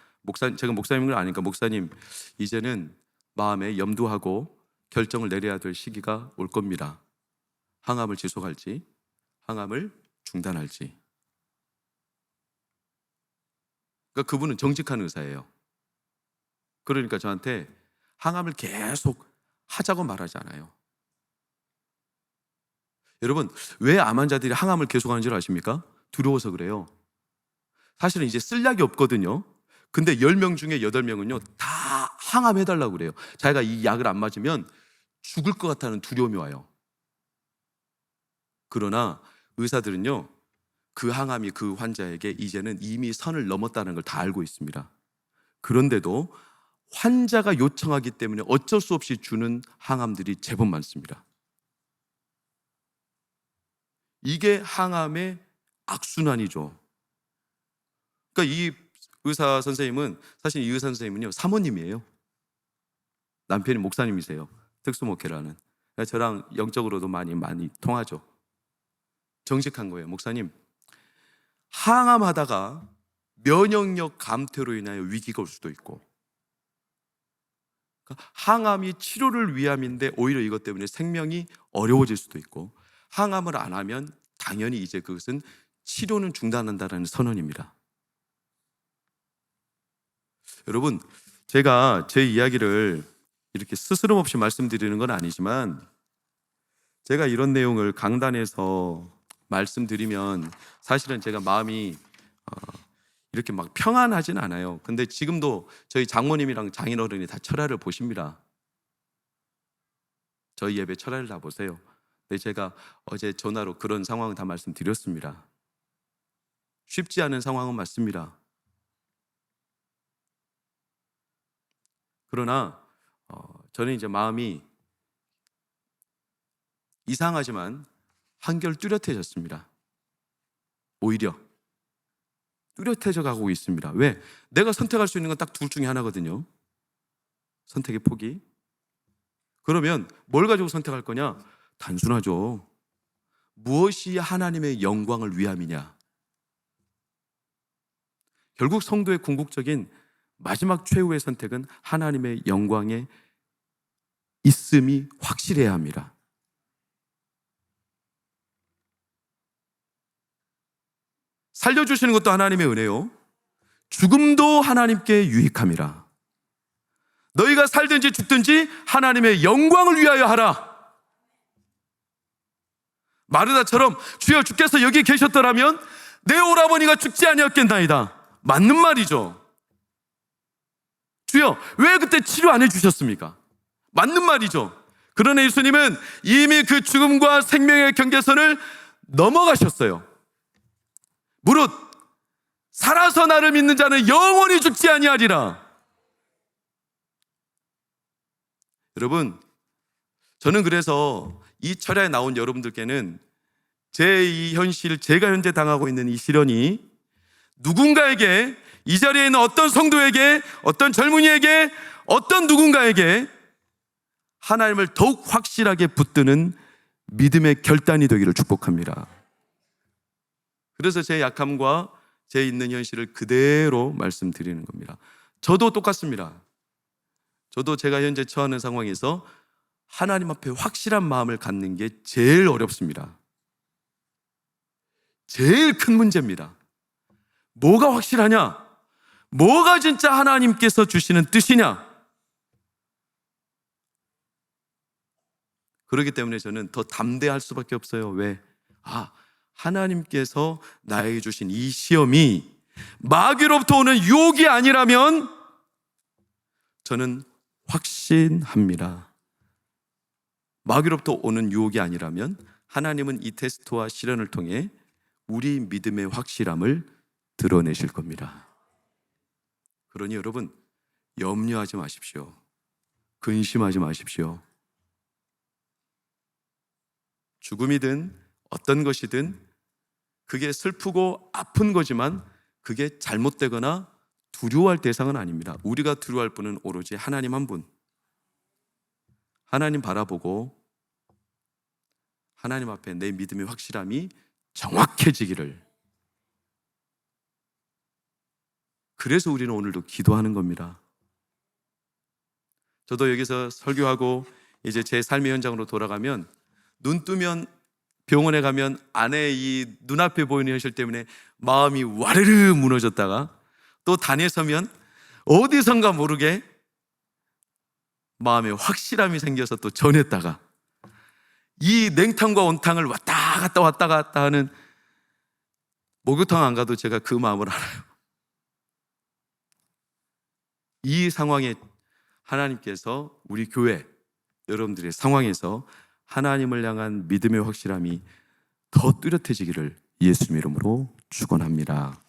제가 목사님인 걸 아니까, 목사님, 이제는 마음에 염두하고 결정을 내려야 될 시기가 올 겁니다. 항암을 지속할지, 항암을 중단할지. 그러니까 그분은 정직한 의사예요. 그러니까 저한테 항암을 계속 하자고 말하지 않아요. 여러분, 왜 암 환자들이 항암을 계속하는 줄 아십니까? 두려워서 그래요. 사실은 이제 쓸 약이 없거든요. 근데 10명 중에 8명은요 다 항암해달라고 그래요. 자기가 이 약을 안 맞으면 죽을 것 같다는 두려움이 와요. 그러나 의사들은요, 그 항암이 그 환자에게 이제는 이미 선을 넘었다는 걸 다 알고 있습니다. 그런데도 환자가 요청하기 때문에 어쩔 수 없이 주는 항암들이 제법 많습니다. 이게 항암의 악순환이죠. 그러니까 이 의사 선생님은, 사실 이 의사 선생님은요 사모님이에요. 남편이 목사님이세요. 특수목회라는. 저랑 영적으로도 많이 통하죠. 정직한 거예요. 목사님, 항암하다가 면역력 감퇴로 인하여 위기가 올 수도 있고, 그러니까 항암이 치료를 위함인데 오히려 이것 때문에 생명이 어려워질 수도 있고, 항암을 안 하면 당연히 이제 그것은 치료는 중단한다는 선언입니다. 여러분, 제가 제 이야기를 이렇게 스스럼 없이 말씀드리는 건 아니지만, 제가 이런 내용을 강단에서 말씀드리면 사실은 제가 마음이 이렇게 막 평안하진 않아요. 근데 지금도 저희 장모님이랑 장인어른이 다 철야를 보십니다. 저희 예배 철야를 다 보세요. 근데 제가 어제 전화로 그런 상황을 다 말씀드렸습니다. 쉽지 않은 상황은 맞습니다. 그러나 저는 이제 마음이 이상하지만 한결 뚜렷해졌습니다. 오히려 뚜렷해져 가고 있습니다. 왜? 내가 선택할 수 있는 건 딱 둘 중에 하나거든요. 선택의 폭이. 그러면 뭘 가지고 선택할 거냐? 단순하죠. 무엇이 하나님의 영광을 위함이냐? 결국 성도의 궁극적인 마지막 최후의 선택은 하나님의 영광에 있음이 확실해야 합니다. 살려주시는 것도 하나님의 은혜요, 죽음도 하나님께 유익함이라. 너희가 살든지 죽든지 하나님의 영광을 위하여 하라. 마르다처럼 주여 주께서 여기 계셨더라면 내 오라버니가 죽지 아니었겠나이다. 맞는 말이죠. 주여, 왜 그때 치료 안 해주셨습니까? 맞는 말이죠. 그러나 예수님은 이미 그 죽음과 생명의 경계선을 넘어가셨어요. 무릇 살아서 나를 믿는 자는 영원히 죽지 아니하리라. 여러분, 저는 그래서 이 철야에 나온 여러분들께는 제 이 현실, 제가 현재 당하고 있는 이 시련이 누군가에게, 이 자리에 있는 어떤 성도에게, 어떤 젊은이에게, 어떤 누군가에게 하나님을 더욱 확실하게 붙드는 믿음의 결단이 되기를 축복합니다. 그래서 제 약함과 제 있는 현실을 그대로 말씀드리는 겁니다. 저도 똑같습니다. 저도 제가 현재 처하는 상황에서 하나님 앞에 확실한 마음을 갖는 게 제일 어렵습니다. 제일 큰 문제입니다. 뭐가 확실하냐? 뭐가 진짜 하나님께서 주시는 뜻이냐? 그렇기 때문에 저는 더 담대할 수밖에 없어요. 왜? 하나님께서 나에게 주신 이 시험이 마귀로부터 오는 유혹이 아니라면 저는 확신합니다. 마귀로부터 오는 유혹이 아니라면 하나님은 이 테스트와 시련을 통해 우리 믿음의 확실함을 드러내실 겁니다. 그러니 여러분, 염려하지 마십시오. 근심하지 마십시오. 죽음이든 어떤 것이든 그게 슬프고 아픈 거지만 그게 잘못되거나 두려워할 대상은 아닙니다. 우리가 두려워할 분은 오로지 하나님 한 분. 하나님 바라보고 하나님 앞에 내 믿음의 확실함이 정확해지기를. 그래서 우리는 오늘도 기도하는 겁니다. 저도 여기서 설교하고 이제 제 삶의 현장으로 돌아가면 눈 뜨면 병원에 가면 아내의 이 눈앞에 보이는 현실 때문에 마음이 와르르 무너졌다가 또 단에 서면 어디선가 모르게 마음에 확실함이 생겨서 또 전했다가 이 냉탕과 온탕을 왔다 갔다 하는, 목욕탕 안 가도 제가 그 마음을 알아요. 이 상황에 하나님께서 우리 교회 여러분들의 상황에서 하나님을 향한 믿음의 확실함이 더 뚜렷해지기를 예수님 이름으로 축원합니다.